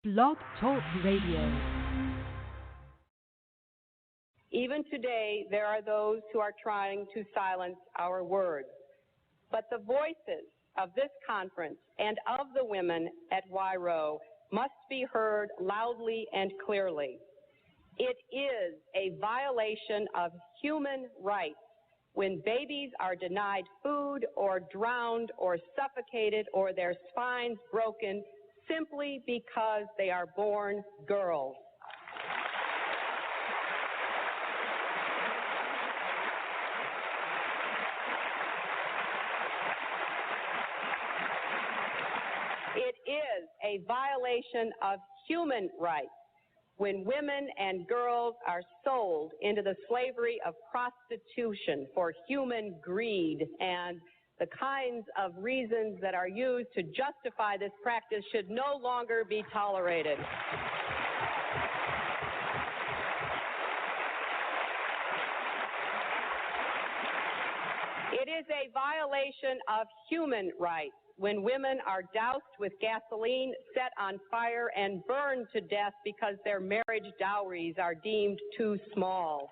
Blog Talk Radio. Even today, there are those who are trying to silence our words. But the voices of this conference and of the women at YRO must be heard loudly and clearly. It is a violation of human rights when babies are denied food or drowned or suffocated or their spines broken simply because they are born girls. It is a violation of human rights when women and girls are sold into the slavery of prostitution for human greed, and the kinds of reasons that are used to justify this practice should no longer be tolerated. It is a violation of human rights when women are doused with gasoline, set on fire, and burned to death because their marriage dowries are deemed too small.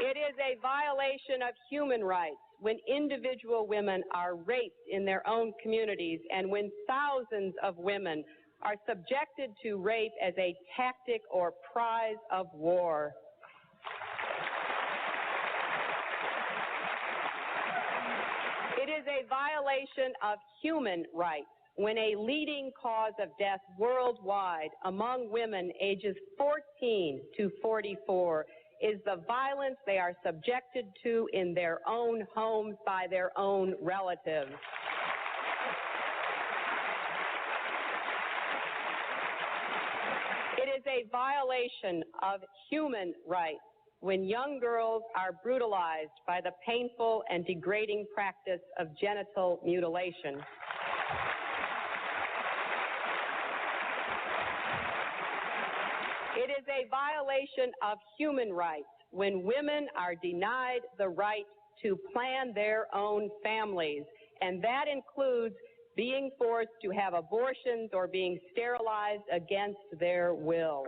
It is a violation of human rights when individual women are raped in their own communities and when thousands of women are subjected to rape as a tactic or prize of war. It is a violation of human rights when a leading cause of death worldwide among women ages 14 to 44 is the violence they are subjected to in their own homes by their own relatives. It is a violation of human rights when young girls are brutalized by the painful and degrading practice of genital mutilation. It is a violation of human rights when women are denied the right to plan their own families, and that includes being forced to have abortions or being sterilized against their will.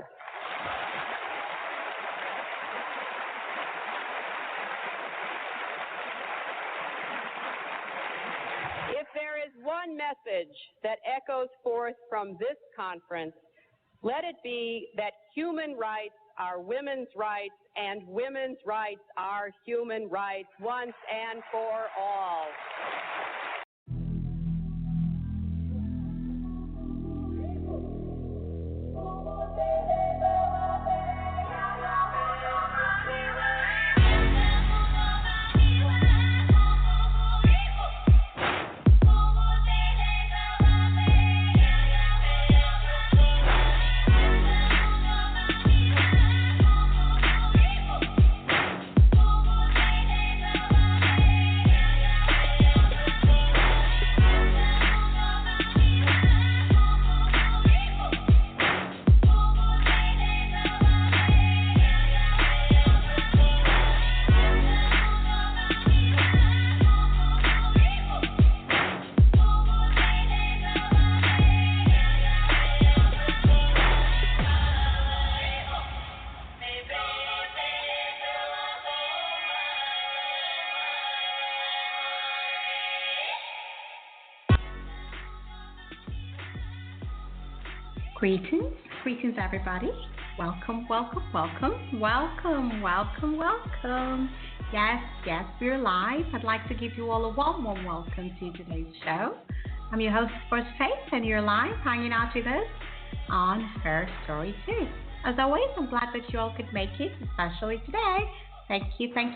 If there is one message that echoes forth from this conference, let it be that human rights are women's rights and women's rights are human rights once and for all. Greetings everybody. Welcome. Yes, we're live. I'd like to give you all a warm welcome to today's show. I'm your host, First Faith, and you're live hanging out with us on Her Story Too. As always, I'm glad that you all could make it, especially today. Thank you. I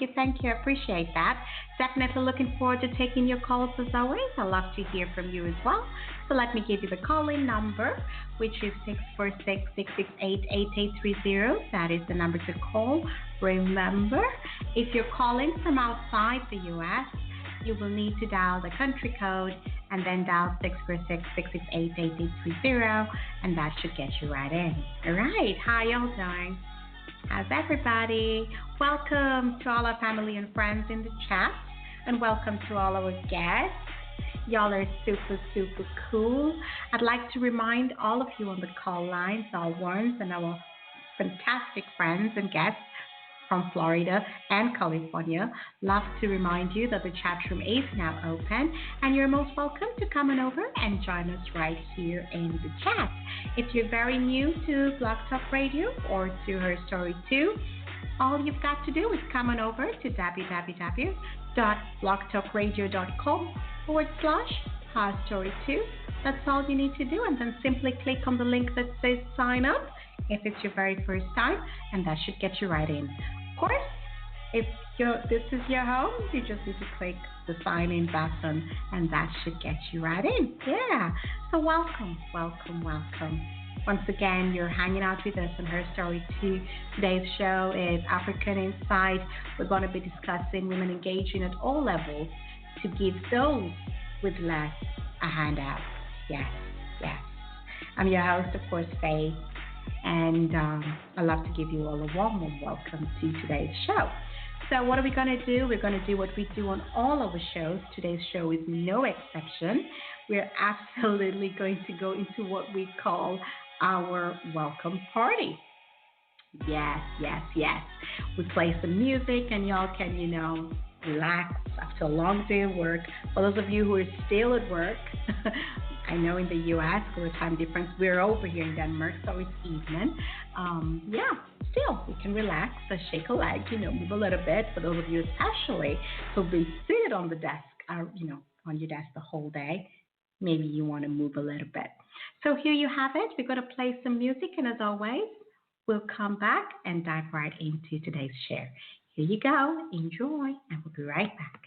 appreciate that. Definitely looking forward to taking your calls as always. I love to hear from you as well. So let me give you the call-in number, which is 646-668-8830. That is the number to call. Remember, if you're calling from outside the U.S., you will need to dial the country code and then dial 646-668-8830, and that should get you right in. All right. How y'all doing? How's everybody? Welcome to all our family and friends in the chat, and welcome to all our guests. Y'all are super, super cool. I'd like to remind all of you on the call lines, our ones and our fantastic friends and guests from Florida and California, love to remind you that the chat room is now open and you're most welcome to come on over and join us right here in the chat. If you're very new to Blog Talk Radio or to Her Story 2, all you've got to do is come on over to www.blogtalkradio.com/Her Story 2. That's all you need to do, and then simply click on the link that says sign up if it's your very first time, and that should get you right in. Of course, if this is your home, you just need to click the sign in button, and that should get you right in. Yeah. So welcome. Once again, you're hanging out with us on Her Story 2. Today's show is African Insight. We're going to be discussing women engaging at all levels to give those with less a handout. Yes. I'm your host, of course, Faye. And I'd love to give you all a warm welcome to today's show. So what are we going to do? We're going to do what we do on all of our shows. Today's show is no exception. We're absolutely going to go into what we call our welcome party. Yes. We play some music and y'all can, relax after a long day of work. For those of you who are still at work, I know in the U.S., for a time difference, we're over here in Denmark, so it's evening. Still, we can relax, shake a leg, move a little bit. For those of you especially who've been seated on the desk, on your desk the whole day, maybe you want to move a little bit. So here you have it. We're going to play some music, and as always, we'll come back and dive right into today's share. Here you go. Enjoy, and we'll be right back.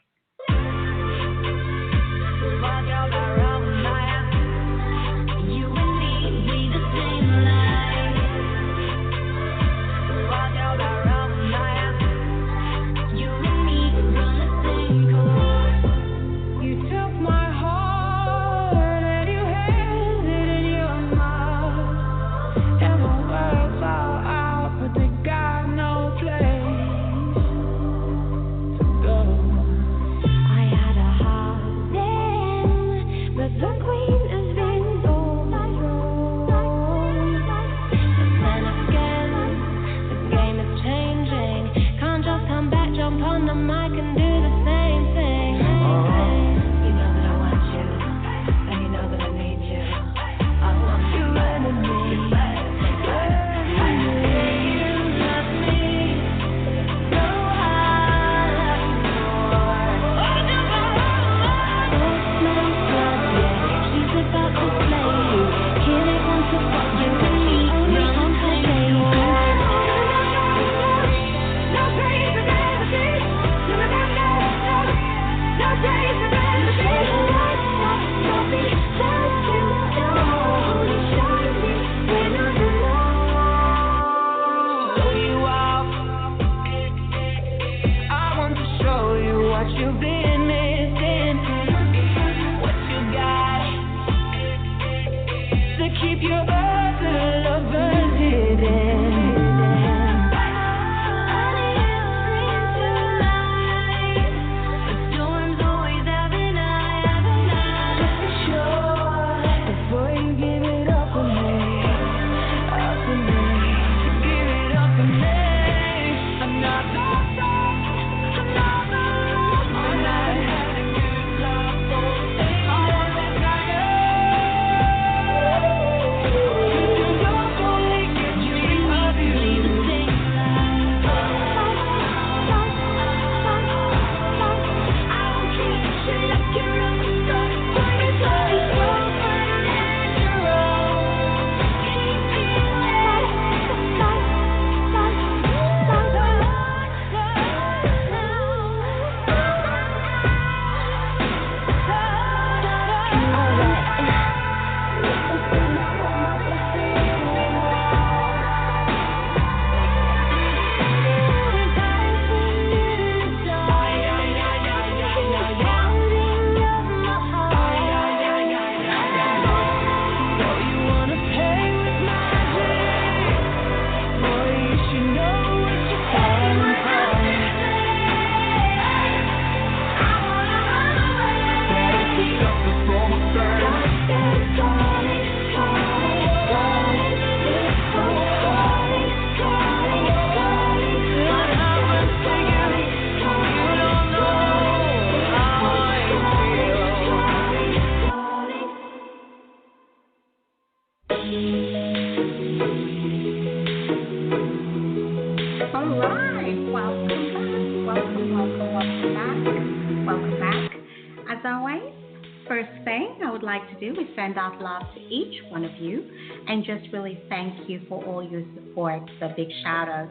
first thing I would like to do is send out love to each one of you and just really thank you for all your support. So big shout out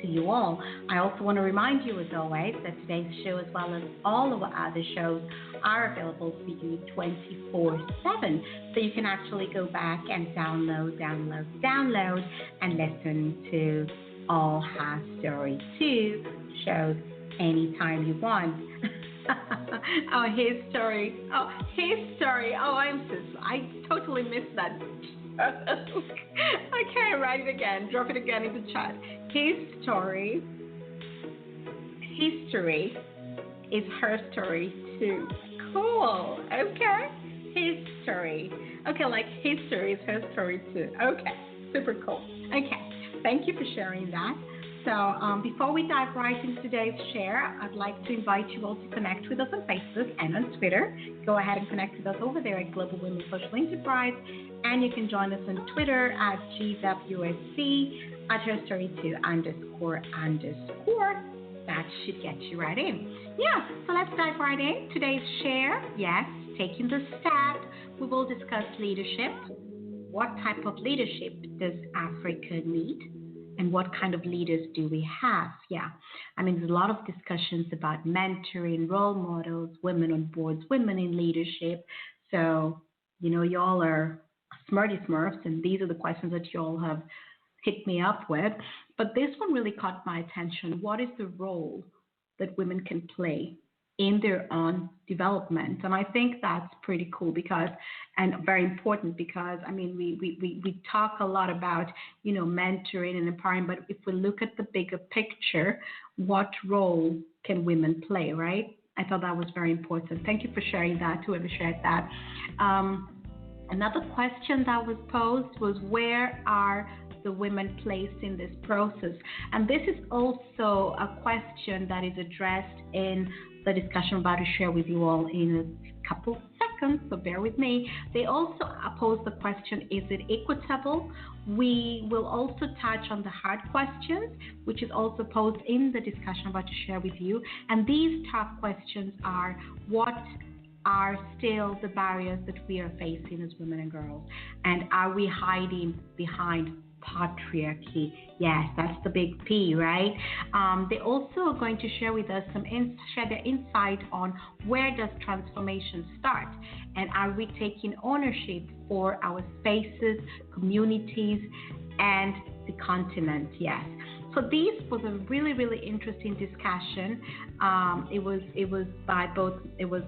to you all. I also want to remind you, as always, that today's show, as well as all of our other shows, are available for you 24/7. So you can actually go back and download, and listen to all Her Story 2 shows anytime you want. Oh, his story. Oh, I totally missed that. Okay, write it again. Drop it again in the chat. History is her story too. Cool. Okay. History. Okay, like history is her story too. Okay. Super cool. Okay. Thank you for sharing that. So before we dive right into today's share, I'd like to invite you all to connect with us on Facebook and on Twitter. Go ahead and connect with us over there at Global Women Social Enterprise. And you can join us on Twitter at GWSE at herstory2__. That should get you right in. Yeah, so let's dive right in. Today's share, yes, taking the step, we will discuss leadership. What type of leadership does Africa need? And what kind of leaders do we have? Yeah, I mean, there's a lot of discussions about mentoring, role models, women on boards, women in leadership. So, y'all are smarty smurfs, and these are the questions that y'all have hit me up with. But this one really caught my attention. What is the role that women can play in their own development? And I think that's pretty cool and very important because, I mean, we talk a lot about, mentoring and empowering, but if we look at the bigger picture, what role can women play, right? I thought that was very important. Thank you for sharing that, whoever shared that. Another question that was posed was, where are the women placed in this process? And this is also a question that is addressed in the discussion I'm about to share with you all in a couple seconds, so bear with me. They also pose the question, is it equitable? We will also touch on the hard questions, which is also posed in the discussion I'm about to share with you. And these tough questions are, what are still the barriers that we are facing as women and girls? And are we hiding behind patriarchy? Yes, that's the big P, right? They also are going to share with us share their insight on where does transformation start, and are we taking ownership for our spaces, communities, and the continent? Yes. So this was a really, really interesting discussion. It was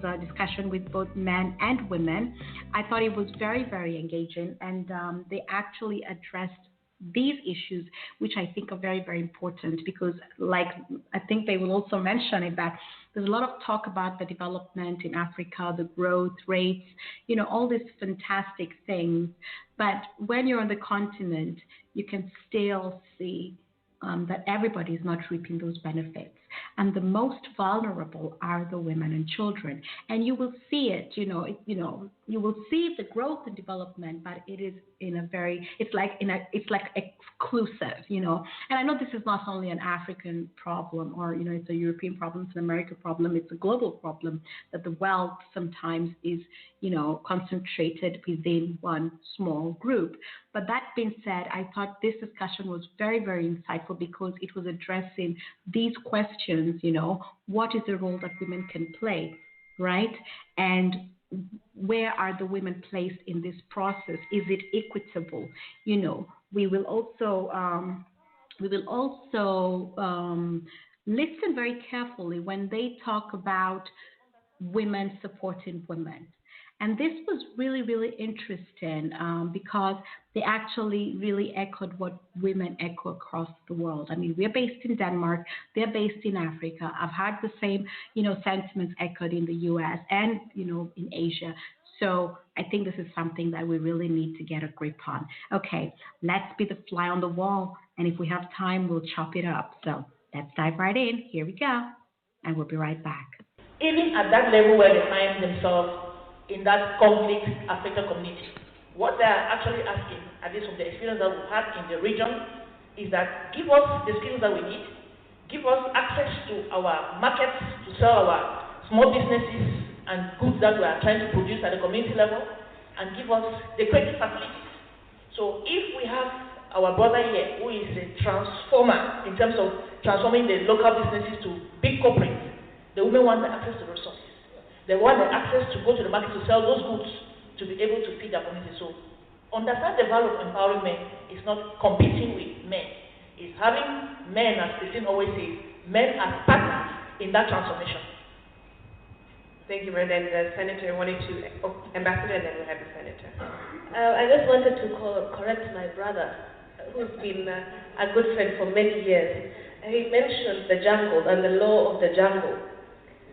a discussion with both men and women. I thought it was very, very engaging, and they actually addressed these issues, which I think are very, very important because, like, I think they will also mention it, that there's a lot of talk about the development in Africa, the growth rates, all these fantastic things. But when you're on the continent, you can still see that everybody is not reaping those benefits. And the most vulnerable are the women and children. And you will see it, you will see the growth and development, but it is it's like exclusive, And I know this is not only an African problem or, it's a European problem, it's an American problem, it's a global problem, that the wealth sometimes is, concentrated within one small group. But that being said, I thought this discussion was very, very insightful because it was addressing these questions, what is the role that women can play, right? And where are the women placed in this process? Is it equitable? We will also listen very carefully when they talk about women supporting women. And this was really, really interesting because they actually really echoed what women echo across the world. I mean, we're based in Denmark, they're based in Africa. I've had the same, sentiments echoed in the US and, in Asia. So I think this is something that we really need to get a grip on. Okay, let's be the fly on the wall. And if we have time, we'll chop it up. So let's dive right in. Here we go. And we'll be right back. Even at that level where they find themselves in that conflict affected community, what they are actually asking, at least from the experience that we've had in the region, is that give us the skills that we need, give us access to our markets to sell our small businesses and goods that we are trying to produce at the community level, and give us the creative facilities. So if we have our brother here who is a transformer in terms of transforming the local businesses to big corporates, the women want the access to resources. They want the access to go to the market to sell those goods to be able to feed their community. So understand the value of empowering men is not competing with men. It's having men, as Christine always says, men as partners in that transformation. Thank you, Brenda. And the Senator wanted to, Ambassador, and then we'll have the Senator. I just wanted to correct my brother, who's been a good friend for many years. He mentioned the jungle and the law of the jungle.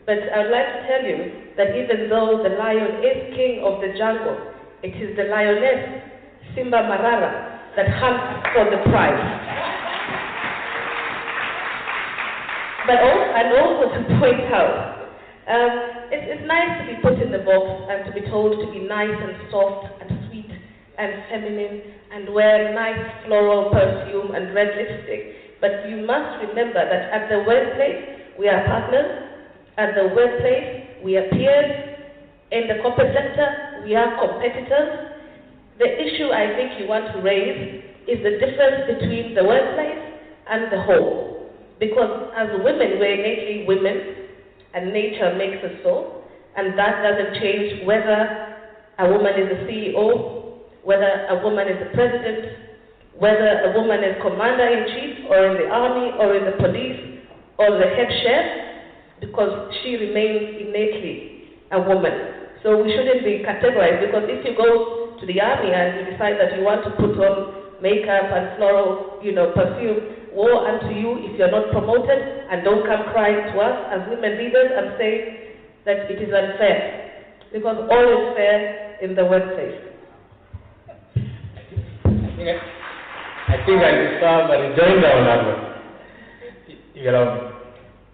But I'd like to tell you that even though the lion is king of the jungle, it is the lioness, Simba Marara, that hunts for the prize. But also to point out, it's nice to be put in the box and to be told to be nice and soft and sweet and feminine and wear nice floral perfume and red lipstick. But you must remember that at the workplace, we are partners. At the workplace, we are peers. In the corporate sector, we are competitors. The issue I think you want to raise is the difference between the workplace and the home. Because as women, we're innately women, and nature makes us so, and that doesn't change whether a woman is a CEO, whether a woman is a president, whether a woman is commander-in-chief, or in the army, or in the police, or the head chef, because she remains innately a woman. So we shouldn't be categorized, because if you go to the army and you decide that you want to put on makeup and floral, perfume, woe unto you if you're not promoted, and don't come crying to us as women leaders and say that it is unfair, because all is fair in the workplace. I think I deserve a rejoinder on that one.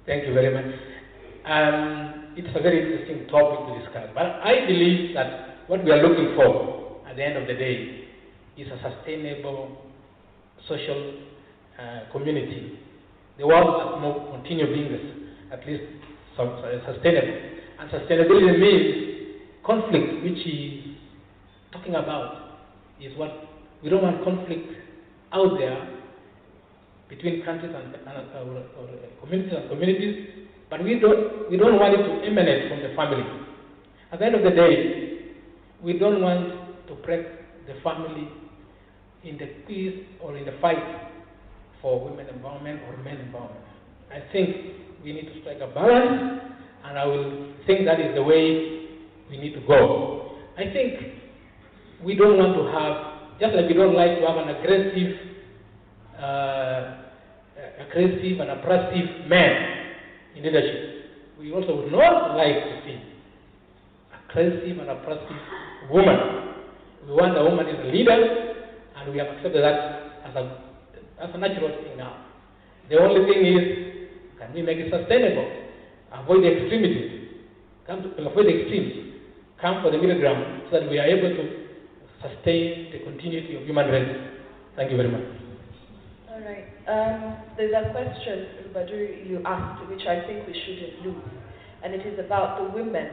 Thank you very much. It's a very interesting topic to discuss, but I believe that what we are looking for at the end of the day is a sustainable social community. The world must continue being this, at least sustainable. And sustainability means conflict, which is talking about, is what we don't want conflict out there between countries and communities, but we don't want it to emanate from the family. At the end of the day, we don't want to break the family in the peace or in the fight for women empowerment or men empowerment. I think we need to strike a balance, and I will think that is the way we need to go. I think we don't want to have, just like we don't like to have an aggressive and oppressive man in leadership, we also would not like to see aggressive and oppressive woman. We want a woman as a leader, and we have accepted that as a natural thing now. The only thing is, can we make it sustainable? Avoid the extremities. Avoid the extremes. Come for the middle ground so that we are able to sustain the continuity of human race. Thank you very much. All right. There's a question, Baduri, you asked, which I think we shouldn't lose, and it is about the women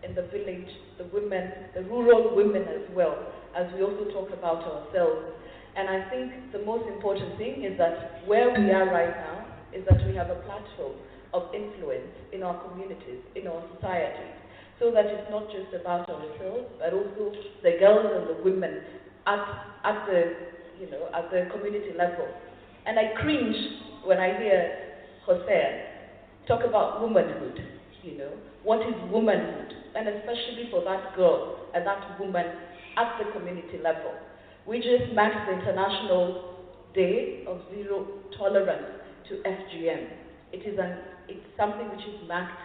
in the village, the women, the rural women as well, as we also talk about ourselves. And I think the most important thing is that where we are right now is that we have a platform of influence in our communities, in our societies, so that it's not just about ourselves, but also the girls and the women at the community level. And I cringe when I hear Hosea talk about womanhood. What is womanhood? And especially for that girl and that woman at the community level. We just marked the International Day of Zero Tolerance to FGM. It's something which is marked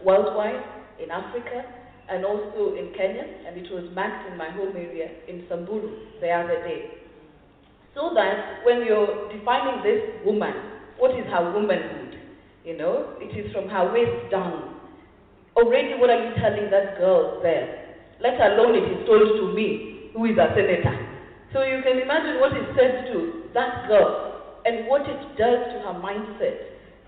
worldwide, in Africa, and also in Kenya, and it was marked in my home area in Samburu the other day. So that when you're defining this woman, what is her womanhood? It is from her waist down. Already, what are you telling that girl there? Let alone it is told to me, who is a senator. So you can imagine what is said to that girl and what it does to her mindset,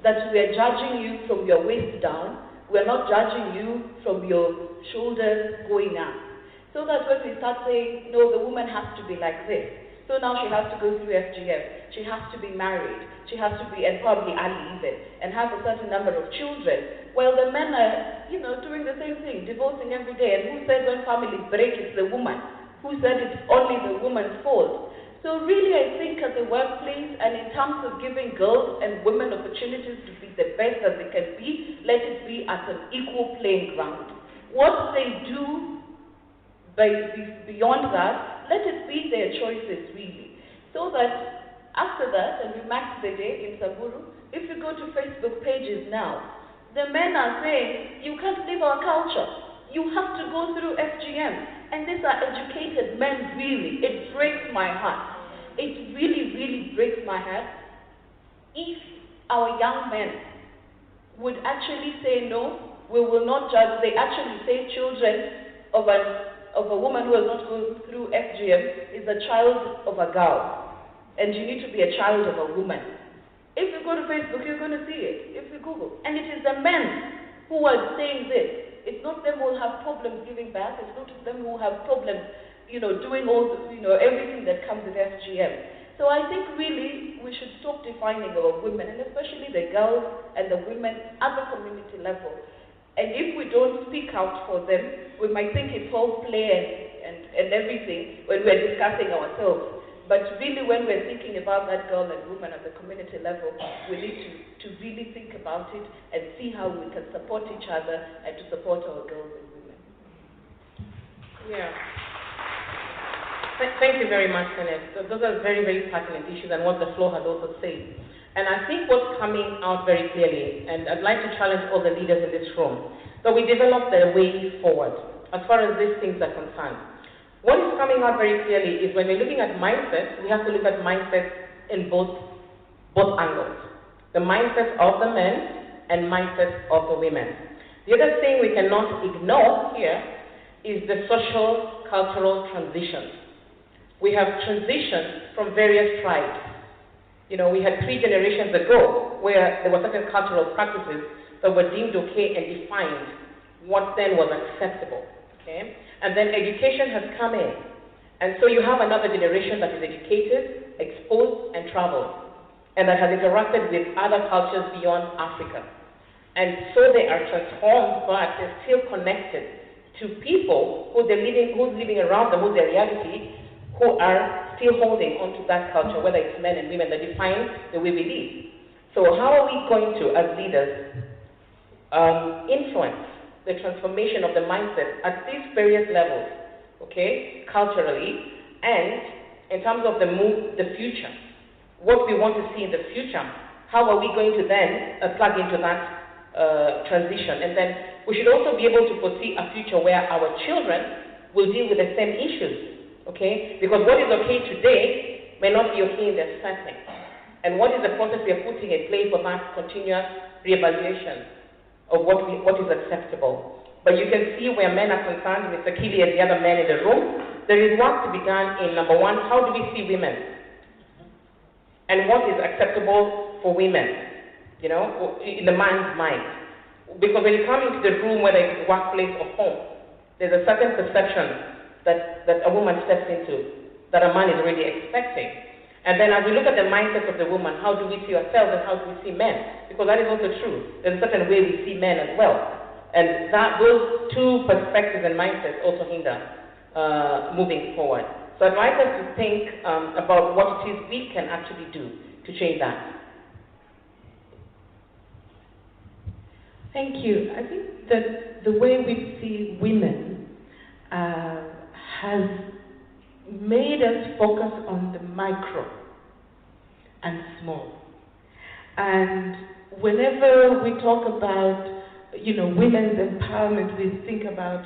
that we are judging you from your waist down, We're not judging you from your shoulders going up. So that when we start saying, no, the woman has to be like this, so now she has to go through FGM, she has to be married, she has to be, and probably Ali even, and have a certain number of children, while the men are, doing the same thing, divorcing every day. And who said when families break, it's the woman? Who said it's only the woman's fault? So really, I think at the workplace, and in terms of giving girls and women opportunities to be the best that they can be, let it be at an equal playing ground. What they do beyond that, let it be their choices really. So that after that, and we mark the day in Samburu, if you go to Facebook pages now, the men are saying, you can't leave our culture. You have to go through FGM. And these are educated men, really. It breaks my heart. It really, really breaks my heart. If our young men would actually say, no, we will not judge. They actually say children of a woman who has not gone through FGM is a child of a girl. And you need to be a child of a woman. If you go to Facebook, you're going to see it. If you Google. And it is the men who are saying this. It's not them who have problems giving birth. It's not them who have problems, doing all, everything that comes with FGM. So I think really we should stop defining our women, and especially the girls and the women at the community level. And if we don't speak out for them, we might think it's all play and everything when we're discussing ourselves. But really, when we're thinking about that girl and woman at the community level, we need to really think about it and see how we can support each other and to support our girls and women. Yeah. Thank you very much, Kenneth. So those are very, very pertinent issues, and what the floor has also said. And I think what's coming out very clearly, and I'd like to challenge all the leaders in this room, that we develop the way forward as far as these things are concerned. What is coming out very clearly is when we're looking at mindsets, we have to look at mindsets in both angles. The mindset of the men and mindset of the women. The other thing we cannot ignore here is the social, cultural transitions. We have transitioned from various tribes. We had 3 generations ago where there were certain cultural practices that were deemed okay and defined what then was acceptable. Okay? And then education has come in. And so you have another generation that is educated, exposed, and traveled, and that has interacted with other cultures beyond Africa. And so they are transformed, but they're still connected to people who's living around them, who's their reality, who are still holding onto that culture, whether it's men and women, that define the way we live. So how are we going to, as leaders, influence the transformation of the mindset at these various levels, okay, culturally, and in terms of the future, what we want to see in the future, how are we going to then plug into that transition? And then we should also be able to foresee a future where our children will deal with the same issues, okay? Because what is okay today may not be okay in their setting. And what is the process we are putting in place for that continuous reevaluation of what is acceptable? But you can see where men are concerned, Mr. Kili and the other men in the room, there is work to be done in, number one, how do we see women? And what is acceptable for women, in the man's mind? Because when you come into the room, whether it's workplace or home, there's a certain perception that a woman steps into that a man is already expecting. And then as we look at the mindset of the woman, how do we see ourselves and how do we see men? Because that is also true. There's a certain way we see men as well. And those 2 perspectives and mindsets also hinder moving forward. So I'd like us to think about what it is we can actually do to change that. Thank you. I think that the way we see women has made us focus on the micro and small. And whenever we talk about, women's empowerment, we think about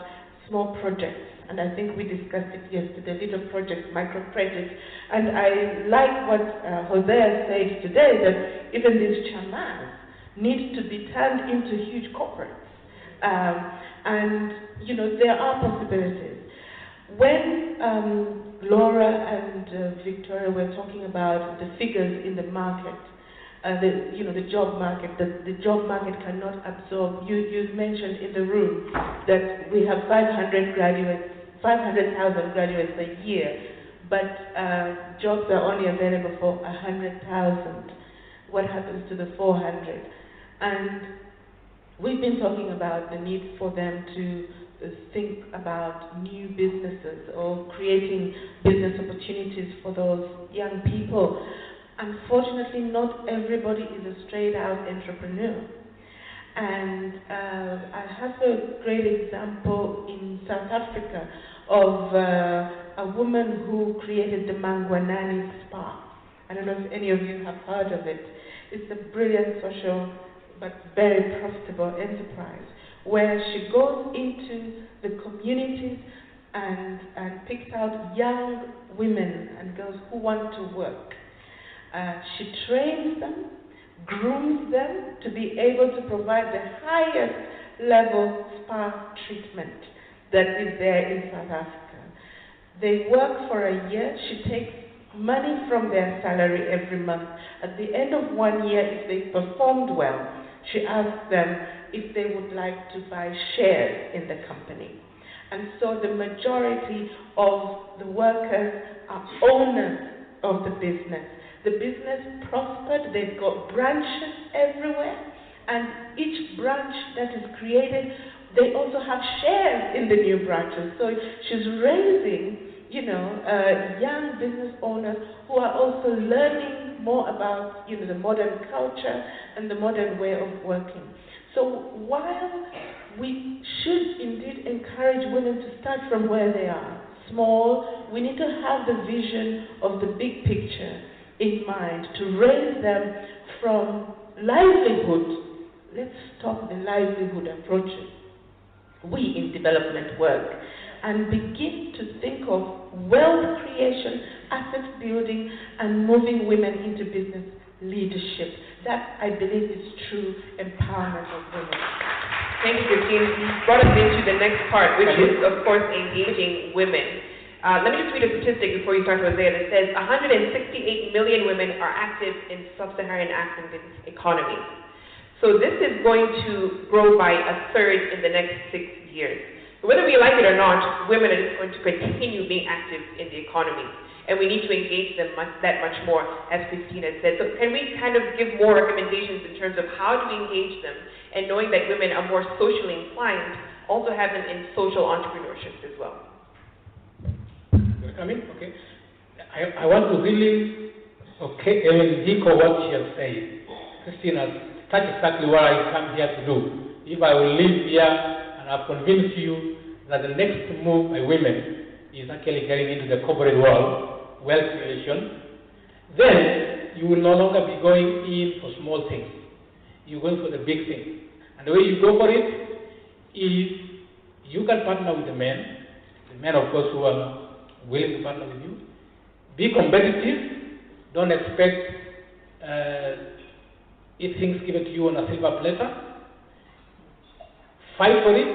small projects. And I think we discussed it yesterday, little projects, micro projects. And I like what Hosea said today, that even these chamas need to be turned into huge corporates. And, there are possibilities. When Laura and Victoria were talking about the figures in the market, the job market, the job market cannot absorb. You mentioned in the room that we have 500,000 graduates a year, but jobs are only available for 100,000. What happens to the 400? And we've been talking about the need for them to think about new businesses or creating business opportunities for those young people. Unfortunately, not everybody is a straight-out entrepreneur. And I have a great example in South Africa of a woman who created the Mangwanani Spa. I don't know if any of you have heard of it. It's a brilliant social but very profitable enterprise where she goes into the communities and picks out young women and girls who want to work. She trains them, grooms them to be able to provide the highest level spa treatment that is there in South Africa. They work for a year. She takes money from their salary every month. At the end of 1 year, if they performed well, she asks them if they would like to buy shares in the company. And so the majority of the workers are owners of the business. The business prospered, they've got branches everywhere, and each branch that is created, they also have shares in the new branches. So she's raising, young business owners who are also learning more about, the modern culture and the modern way of working. So while we should indeed encourage women to start from where they are, small, we need to have the vision of the big picture in mind to raise them from livelihood. Let's stop the livelihood approach we in development work and begin to think of wealth creation, asset building, and moving women into business leadership. That, I believe, is true empowerment of women. Thank you, Christine. You brought us into the next part, which is, of course, engaging women. Let me just read a statistic before you start, Hosea, that says 168 million women are active in sub-Saharan African economies. So this is going to grow by a third in the next 6 years. Whether we like it or not, women are just going to continue being active in the economy. And we need to engage them that much more, as Christina said. So can we kind of give more recommendations in terms of how do we engage them, and knowing that women are more socially inclined, also have them in social entrepreneurship as well? I mean, okay. I want to really, echo what she has said. Christina, that's exactly what I come here to do. If I will live here and I've convinced you that the next move by women is actually getting into the corporate world, wealth creation, then you will no longer be going in for small things. You're going for the big things. And the way you go for it is you can partner with the men, of course, who are willing to partner with you. Be competitive. Don't expect if things given to you on a silver platter. Fight for it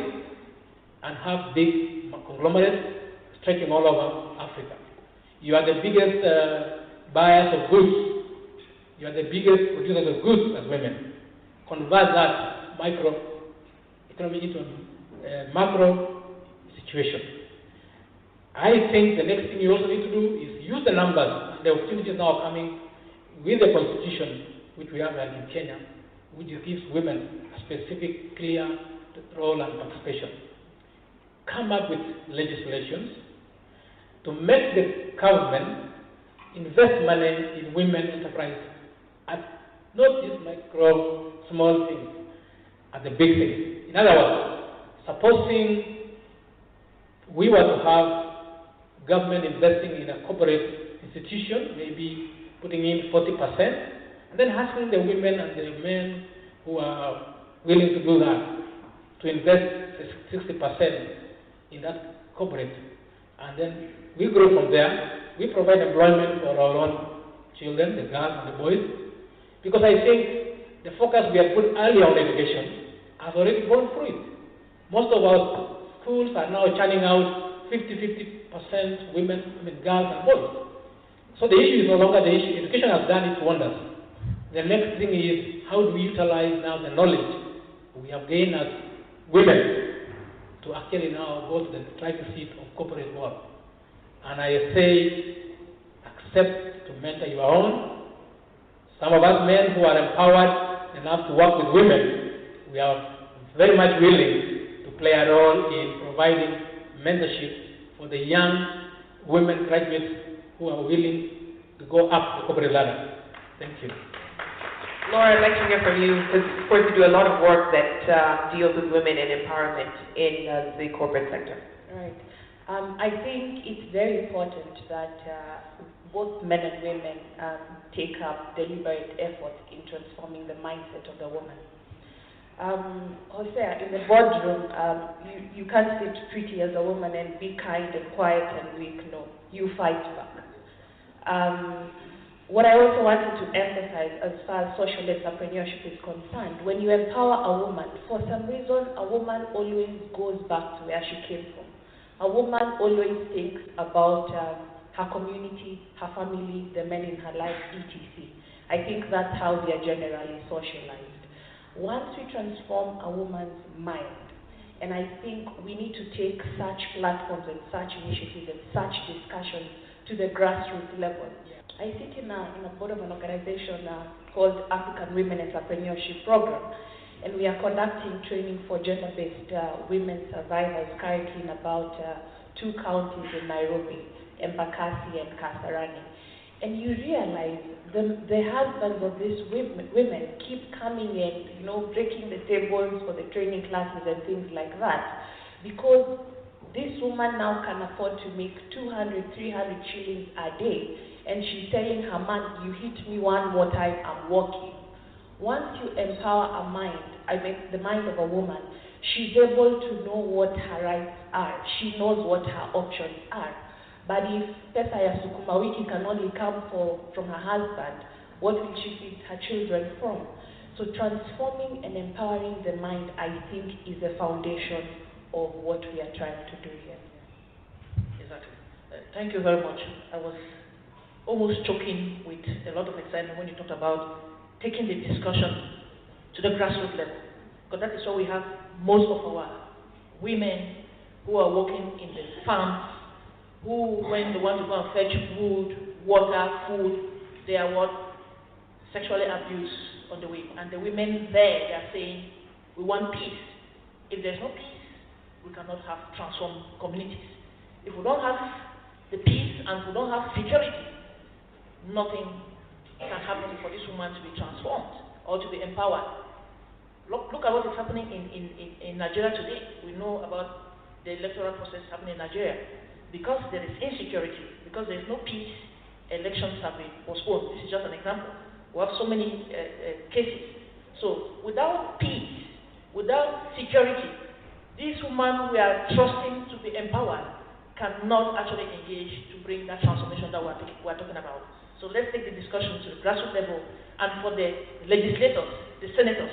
and have big conglomerates stretching all over Africa. You are the biggest buyers of goods. You are the biggest producers of goods as women. Convert that micro economy into a macro situation. I think the next thing you also need to do is use the numbers and the opportunities now coming with the constitution, which we have like in Kenya, which gives women a specific, clear role and participation. Come up with legislations to make the government invest money in women enterprise at not just micro, small things, at the big things. In other words, supposing we were to have government investing in a corporate institution, maybe putting in 40%, and then asking the women and the men who are willing to do that to invest 60% in that corporate. And then we grow from there. We provide employment for our own children, the girls and the boys, because I think the focus we have put earlier on education has already borne fruit. Most of our schools are now churning out 50% women, girls and boys. So the issue is no longer the issue. Education has done its wonders. The next thing is, how do we utilize now the knowledge we have gained as women to actually now go to the driving seat of corporate world? And I say, accept to mentor your own. Some of us men who are empowered enough to work with women, we are very much willing to play a role in providing mentorship for the young women graduates who are willing to go up the corporate ladder. Thank you. Laura, I'd like to hear from you, because of course you do a lot of work that deals with women and empowerment in the corporate sector. Right. I think it's very important that both men and women take up deliberate effort in transforming the mindset of the woman. Hosea, in the boardroom, you can't sit pretty as a woman and be kind and quiet and weak. No, you fight back. What I also wanted to emphasize as far as social entrepreneurship is concerned, when you empower a woman, for some reason, a woman always goes back to where she came from. A woman always thinks about her community, her family, the men in her life, etc. I think that's how we are generally socialized. Once we transform a woman's mind, and I think we need to take such platforms and such initiatives and such discussions to the grassroots level. I sit in a board of an organization called African Women Entrepreneurship Program, and we are conducting training for gender-based women survivors currently in about 2 counties in Nairobi, Embakasi and Kasarani. And you realize the husbands of these women keep coming in, breaking the tables for the training classes and things like that, because this woman now can afford to make 200, 300 shillings a day, and she's telling her man, you hit me one more time, I'm walking. Once you empower a mind, the mind of a woman, she's able to know what her rights are. She knows what her options are. But if pesa ya sukuma wiki can only come from her husband, what will she feed her children from? So transforming and empowering the mind, I think, is the foundation of what we are trying to do here. Exactly. Thank you very much. I was almost choking with a lot of excitement when you talked about taking the discussion to the grassroots level, because that is where we have most of our women who are working in the farms, who, when they want to go and fetch wood, water, food, they are sexually abused on the way. And the women there, they are saying, we want peace. If there's no peace, we cannot have transformed communities. If we don't have the peace and we don't have security, nothing can happen for this woman to be transformed or to be empowered. Look at what is happening in Nigeria today. We know about the electoral process happening in Nigeria. Because there is insecurity, because there is no peace, elections have been postponed. This is just an example. We have so many cases. So without peace, without security, these women we are trusting to be empowered cannot actually engage to bring that transformation that we're talking about. So let's take the discussion to the grassroots level, and for the legislators, the senators.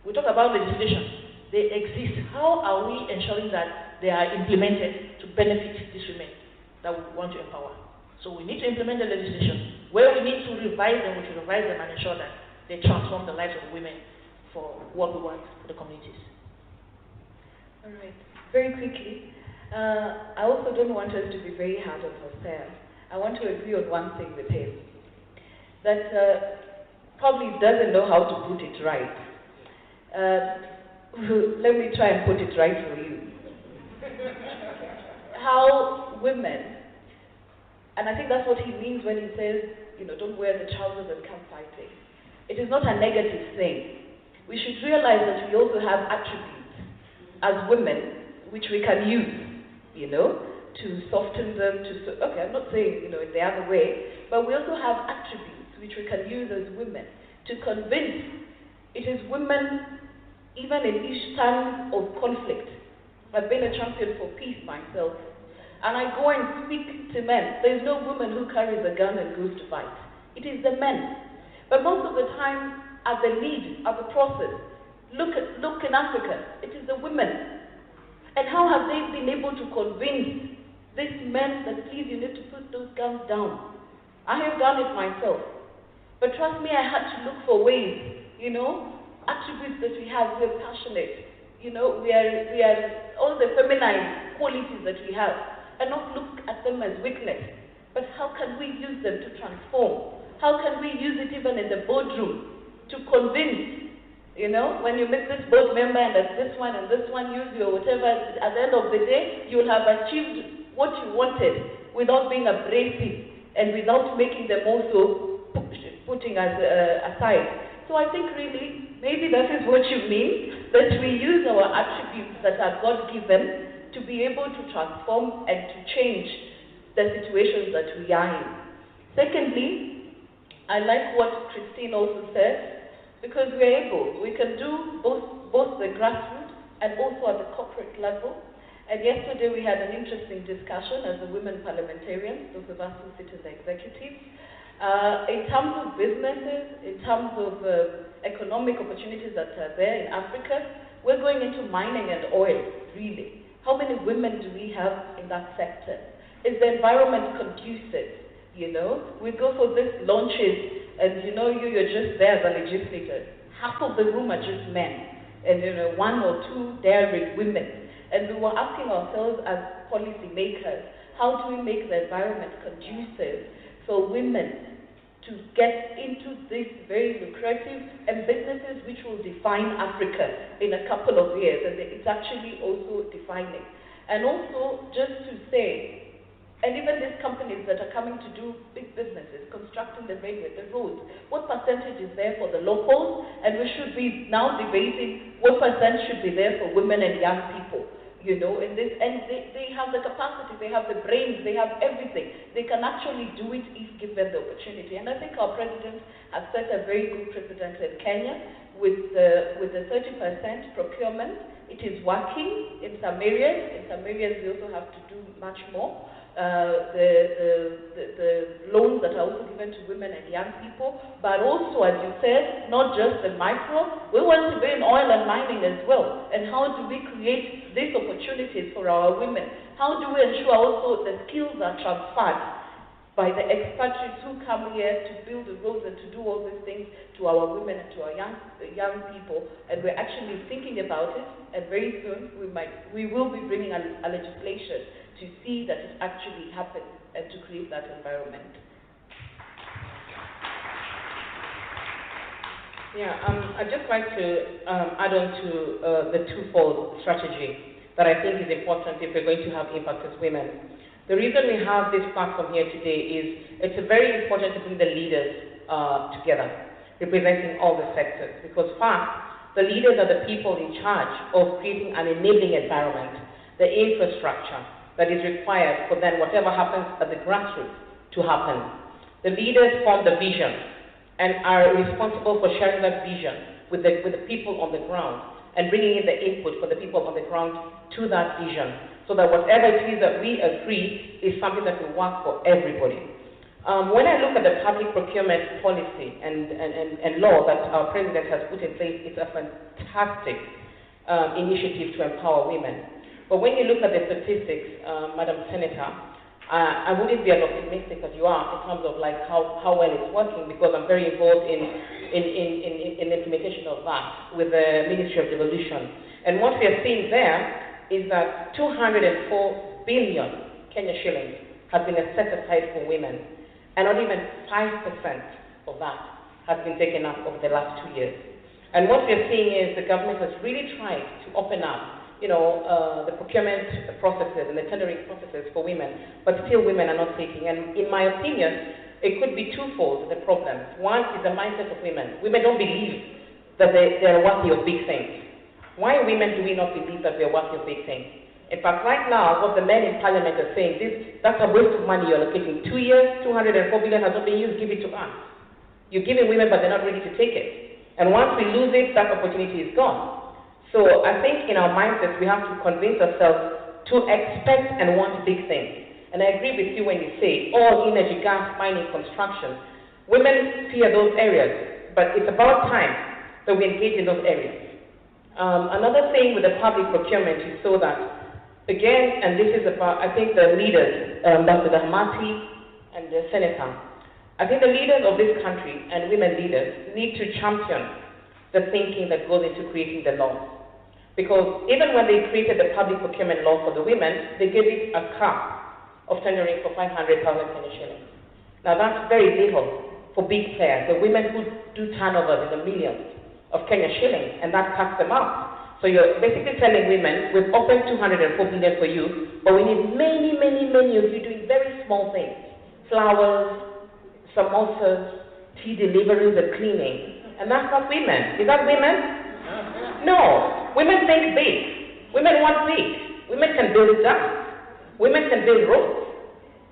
We talk about legislation. They exist. How are we ensuring that they are implemented to benefit these women that we want to empower? So we need to implement the legislation. Where we need to revise them, we should revise them and ensure that they transform the lives of the women for what we want for the communities. All right. Very quickly, I also don't want us to be very hard on Hosea. I want to agree on one thing with him, that probably doesn't know how to put it right. Let me try and put it right for you. How women, and I think that's what he means when he says, don't wear the trousers and come fighting. It is not a negative thing. We should realize that we also have attributes as women which we can use, to soften them, okay, I'm not saying, in the other way, but we also have attributes which we can use as women to convince. It is women, even in each time of conflict. I've been a champion for peace myself, and I go and speak to men. There's no woman who carries a gun and goes to fight. It is the men. But most of the time, at the lead, at the process, look in Africa, it is the women. And how have they been able to convince these men that please, you need to put those guns down? I have done it myself. But trust me, I had to look for ways, attributes that we have. We're passionate, we are all the feminine qualities that we have, and not look at them as weakness. But how can we use them to transform? How can we use it even in the boardroom to convince? When you meet this board member and this one use your whatever, at the end of the day, you will have achieved what you wanted without being abrasive and without making them also putting us aside. So I think really, maybe that is what you mean, that we use our attributes that are God-given to be able to transform and to change the situations that we are in. Secondly, I like what Christine also said, because we are able, we can do both the grassroots and also at the corporate level. And yesterday we had an interesting discussion as the women parliamentarians, those of us who sit in the executive, in terms of businesses, in terms of economic opportunities that are there in Africa. We're going into mining and oil, really. How many women do we have in that sector? Is the environment conducive? We go for these launches, and you're just there as a legislator. Half of the room are just men, and one or two daring women. And we were asking ourselves as policy makers, how do we make the environment conducive for women to get into this very lucrative and businesses which will define Africa in a couple of years, and it's actually also defining. And also, just to say, and even these companies that are coming to do big businesses, constructing the railway, the roads, what percentage is there for the locals? And we should be now debating what percent should be there for women and young people. In this, and they have the capacity, they have the brains, they have everything. They can actually do it if given the opportunity. And I think our president has set a very good precedent in Kenya with the 30% procurement. It is working in some areas. In some areas, we also have to do much more. The loans that are also given to women and young people, but also, as you said, not just the micro. We want to be in oil and mining as well. And how do we create these opportunities for our women? How do we ensure also the skills are transferred by the expatriates who come here to build the roads and to do all these things to our women and to our young people? And we're actually thinking about it, and very soon we will be bringing a legislation to see that it actually happens and to create that environment. Yeah, I'd just like to add on to the twofold strategy that I think is important if we're going to have impact as women. The reason we have this platform here today is it's very important to bring the leaders together, representing all the sectors, because first, the leaders are the people in charge of creating an enabling environment, the infrastructure that is required for then whatever happens at the grassroots to happen. The leaders form the vision and are responsible for sharing that vision with the people on the ground and bringing in the input for the people on the ground to that vision, so that whatever it is that we agree is something that will work for everybody. When I look at the public procurement policy and law that our president has put in place, it's a fantastic initiative to empower women. But when you look at the statistics, Madam Senator, I wouldn't be as optimistic as you are in terms of like how well it's working, because I'm very involved in the implementation of that with the Ministry of Devolution. And what we are seeing there is that 204 billion Kenya shillings has been set aside for women, and not even 5% of that has been taken up over the last 2 years. And what we are seeing is the government has really tried to open up the procurement processes and the tendering processes for women, but still women are not taking. And in my opinion, it could be twofold, the problem. One is the mindset of women. Women don't believe that they are worthy of big things. Why women do we not believe that we are worthy of big things? In fact, right now, what the men in parliament are saying, that's a waste of money you're allocating. 2 years, 204 billion has not been used, give it to us. You're giving women, but they're not ready to take it. And once we lose it, that opportunity is gone. So I think in our mindsets, we have to convince ourselves to expect and want big things. And I agree with you when you say, oil, energy, gas, mining, construction. Women fear those areas, but it's about time that we engage in those areas. Another thing with the public procurement is so that, again, and this is about, I think, the leaders, Dr. Dahmati and the Senator, I think the leaders of this country and women leaders need to champion the thinking that goes into creating the law. Because even when they created the public procurement law for the women, they gave it a cap of tendering for 500,000 Kenya shillings. Now that's very little for big players, the women who do turnovers in the millions of Kenya shillings, and that cuts them out. So you're basically telling women, we've opened 204 billion for you, but we need many, many, many of you doing very small things. Flowers, samosas, tea deliveries and cleaning. And that's not women. Is that women? No. Women think big. Women want big. Women can build dams. Women can build roads.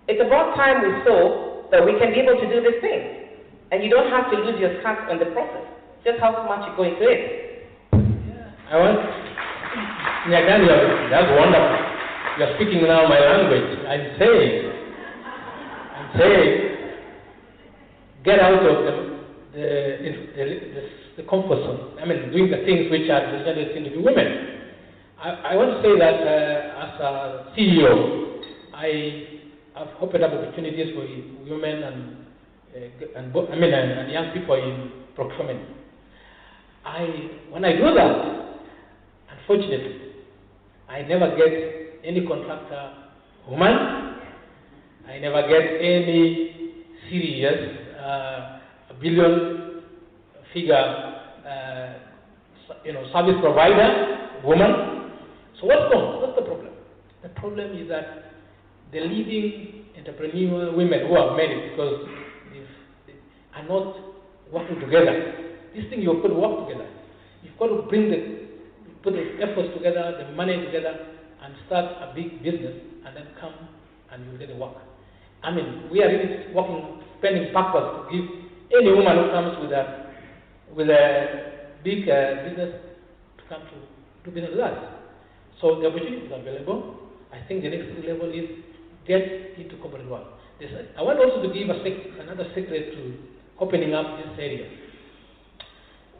It's about time we saw that we can be able to do this thing. And you don't have to lose your skirt in the process. Just how much you go into it. I want, Nyagani, that's wonderful. You're speaking now my language. I'm saying, get out of the comfort zone. I mean, doing the things which are traditionally seen to be women. I want to say that as a CEO, I have opened up opportunities for women and young people in procurement. When I do that, unfortunately, I never get any contractor woman. I never get any serious billion figure service provider woman. So what's wrong? What's the problem? The problem is that the leading entrepreneur women who have made it because they are not working together. This thing you've got to work together. You've got to put the efforts together, the money together, and start a big business, and then come and you get the work. I mean, we are really spending backwards to give any woman who comes with a big business to come to do business with us. So the opportunity is available. I think the next level is get into corporate world. I want also to give another secret to opening up this area.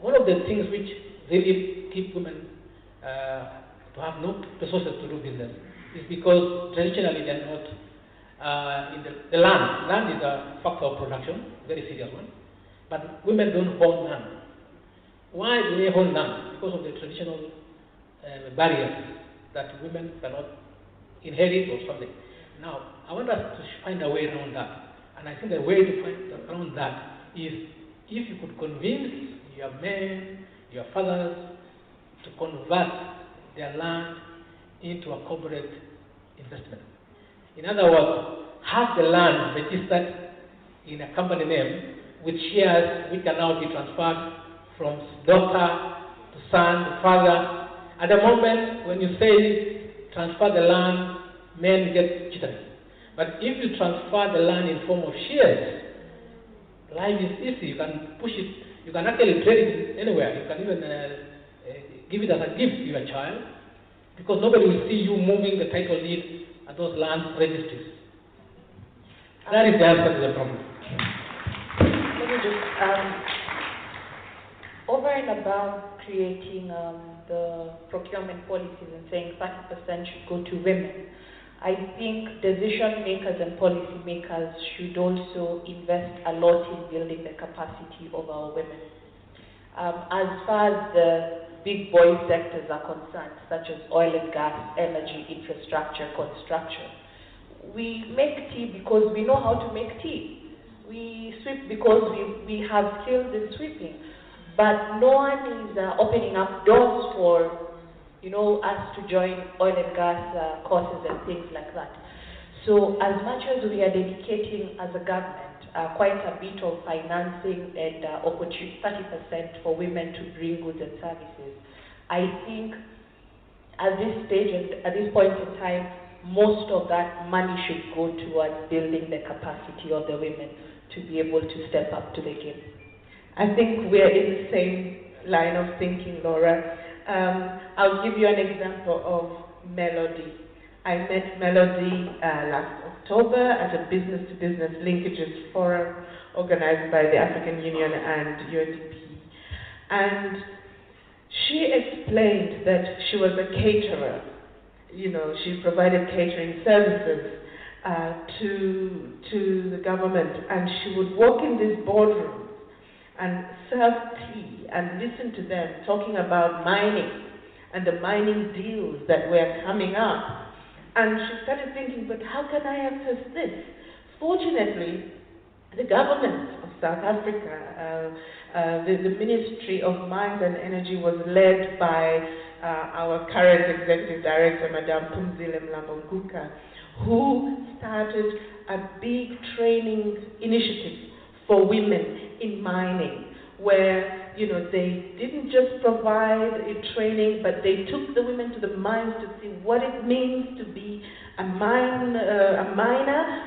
One of the things which really keep women to have no resources to do business is because traditionally they are not in the land. Land is a factor of production, very serious one. But women don't hold land. Why do they hold land? Because of the traditional barriers that women cannot inherit or something. Now, I want us to find a way around that. And I think the way to find around that is if you could convince your men, your fathers, to convert their land into a corporate investment. In other words, have the land registered in a company name with shares which can now be transferred from daughter to son to father. At the moment, when you say transfer the land, men get cheated. But if you transfer the land in form of shares, life is easy. You can push it. You can actually trade it anywhere. You can even give it as a gift to your child, because nobody will see you moving the title deed at those land registries. That is the answer to the problem. Let me just, over and above creating the procurement policies and saying 30% should go to women, I think decision makers and policy makers should also invest a lot in building the capacity of our women. As far as the big boy sectors are concerned, such as oil and gas, energy, infrastructure, construction, we make tea because we know how to make tea. We sweep because we have skills in sweeping. But no one is opening up doors for us to join oil and gas courses and things like that. So as much as we are dedicating as a government quite a bit of financing and opportunity, 30% for women to bring goods and services, I think at this stage and at this point in time, most of that money should go towards building the capacity of the women to be able to step up to the game. I think we're in the same line of thinking, Laura. I'll give you an example of Melody. I met Melody last October at a business-to-business linkages forum organized by the African Union and UNDP. And she explained that she was a caterer. She provided catering services. to the government, and she would walk in these boardrooms and serve tea and listen to them talking about mining and the mining deals that were coming up. And she started thinking, but how can I access this? Fortunately, the government of South Africa, the Ministry of Mines and Energy was led by our current Executive Director, Madame Phumzile Mlambo-Ngcuka, who started a big training initiative for women in mining, where they didn't just provide a training, but they took the women to the mines to see what it means to be a miner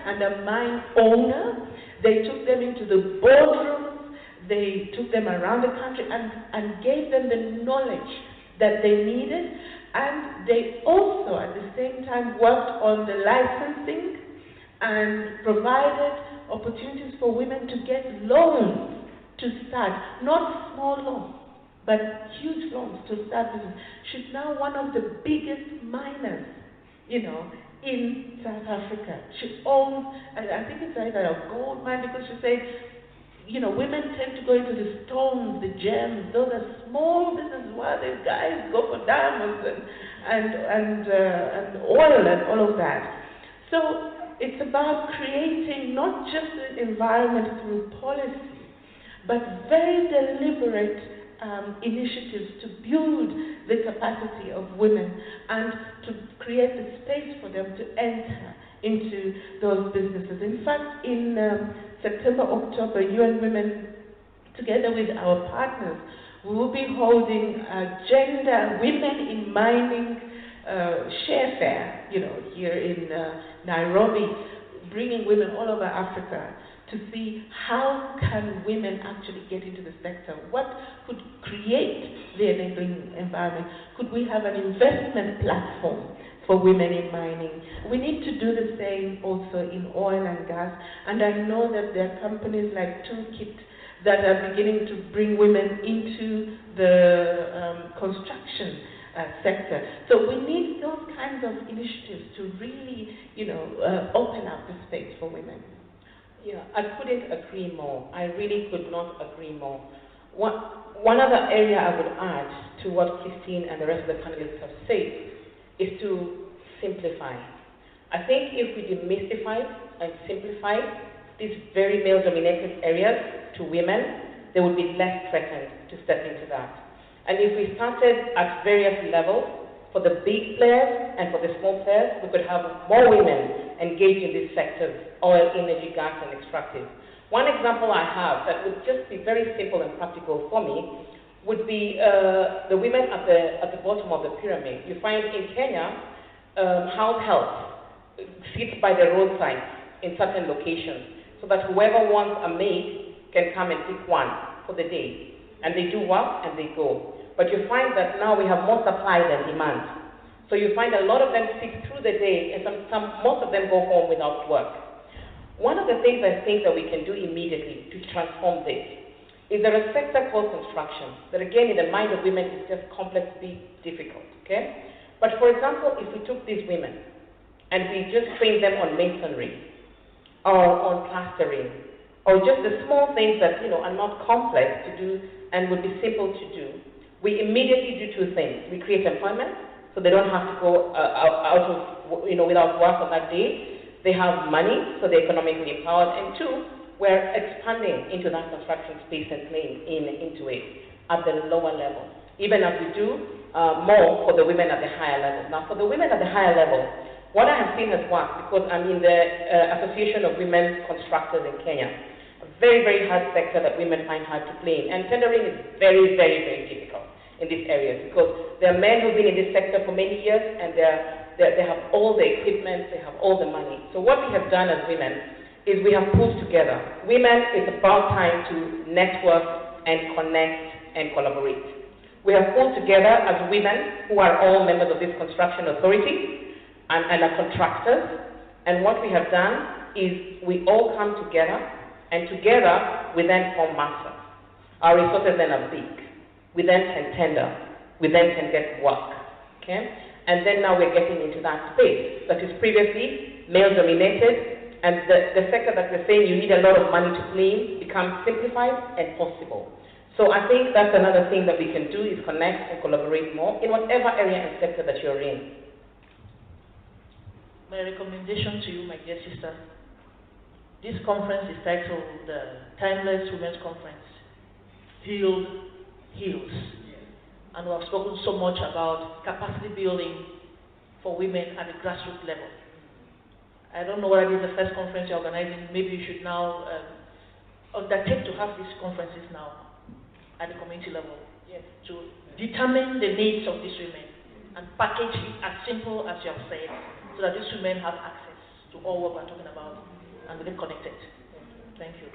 and a mine owner. They took them into the boardrooms, they took them around the country and gave them the knowledge that they needed, and they also at the same time worked on the licensing and provided opportunities for women to get loans to start, not small loans, but huge loans to start business. She's now one of the biggest miners, in South Africa. She owns, I think it's either a gold mine, because she said, women tend to go into the stones, the gems, those are small businesses, while the guys go for diamonds and oil and all of that. So it's about creating not just an environment through policy, but very deliberate initiatives to build the capacity of women and to create the space for them to enter into those businesses. In fact, in September, October, UN Women, together with our partners, we will be holding a gender women in mining share fair, here in Nairobi, bringing women all over Africa to see how can women actually get into the sector. What could create the enabling environment? Could we have an investment platform for women in mining? We need to do the same also in oil and gas. And I know that there are companies like Toolkit that are beginning to bring women into the construction sector. So we need those kinds of initiatives to really, open up the space for women. Yeah, I couldn't agree more. I really could not agree more. One other area I would add to what Christine and the rest of the panelists have said is to simplify. I think if we demystify and simplify these very male-dominated areas to women, they would be less threatened to step into that. And if we started at various levels, for the big players and for the small players, we could have more women engaged in these sectors, oil, energy, gas, and extractive. One example I have that would just be very simple and practical for me would be the women at the bottom of the pyramid. You find in Kenya, house help sits by the roadside in certain locations, so that whoever wants a maid can come and pick one for the day. And they do work and they go. But you find that now we have more supply than demand. So you find a lot of them sit through the day, and most of them go home without work. One of the things I think that we can do immediately to transform this is there a sector called construction that, again, in the mind of women is just complexly difficult, okay? But for example, if we took these women and we just trained them on masonry or on plastering or just the small things that, are not complex to do and would be simple to do, we immediately do two things. We create employment, so they don't have to go out of, without work on that day. They have money, so they're economically empowered. And two, we're expanding into that construction space and playing into it at the lower level, even as we do more for the women at the higher level. Now, for the women at the higher level, what I have seen has worked, because I'm in the Association of Women Constructors in Kenya, a very, very hard sector that women find hard to play in. And tendering is very, very, very difficult in these areas, because there are men who've been in this sector for many years, and they have all the equipment, they have all the money. So what we have done as women is we have pulled together. Women, it's about time to network and connect and collaborate. We have pulled together as women who are all members of this construction authority and are contractors. And what we have done is we all come together, and together we then form masters. Our resources then are big. We then can tender. We then can get work. Okay? And then now we're getting into that space that is previously male-dominated, and the sector that we're saying you need a lot of money to clean becomes simplified and possible. So I think that's another thing that we can do, is connect and collaborate more in whatever area and sector that you're in. My recommendation to you, my dear sister, this conference is titled the Timeless Women's Conference, Healed Heals. And we have spoken so much about capacity building for women at the grassroots level. I don't know whether this is the first conference you're organizing. Maybe you should now undertake to have these conferences now at the community level, to determine the needs of these women and package it as simple as you have said, so that these women have access to all what we're talking about and get connected. Thank you.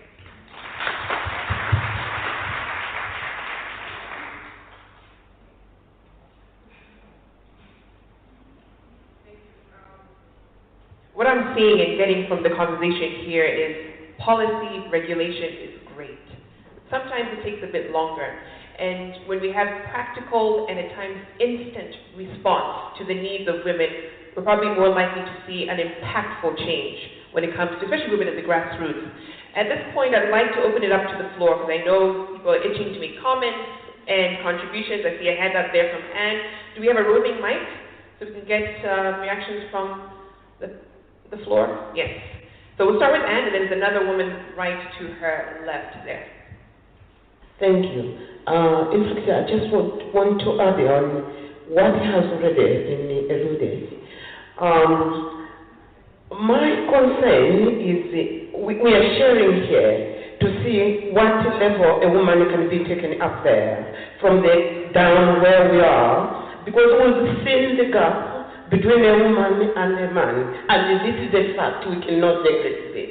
What I'm seeing and getting from the conversation here is policy regulation is great. Sometimes it takes a bit longer. And when we have practical and at times instant response to the needs of women, we're probably more likely to see an impactful change when it comes to, especially women at the grassroots. At this point, I'd like to open it up to the floor, because I know people are itching to make comments and contributions. I see a hand up there from Anne. Do we have a roving mic so we can get reactions from the floor? Yes. So we'll start with Anne, and then there's another woman right to her left there. Thank you. In fact, I just want to add on what has already been alluded. My concern is we are sharing here to see what level a woman can be taken up there from the down where we are, because we've seen the gap between a woman and a man, and this is a fact. We cannot neglect this.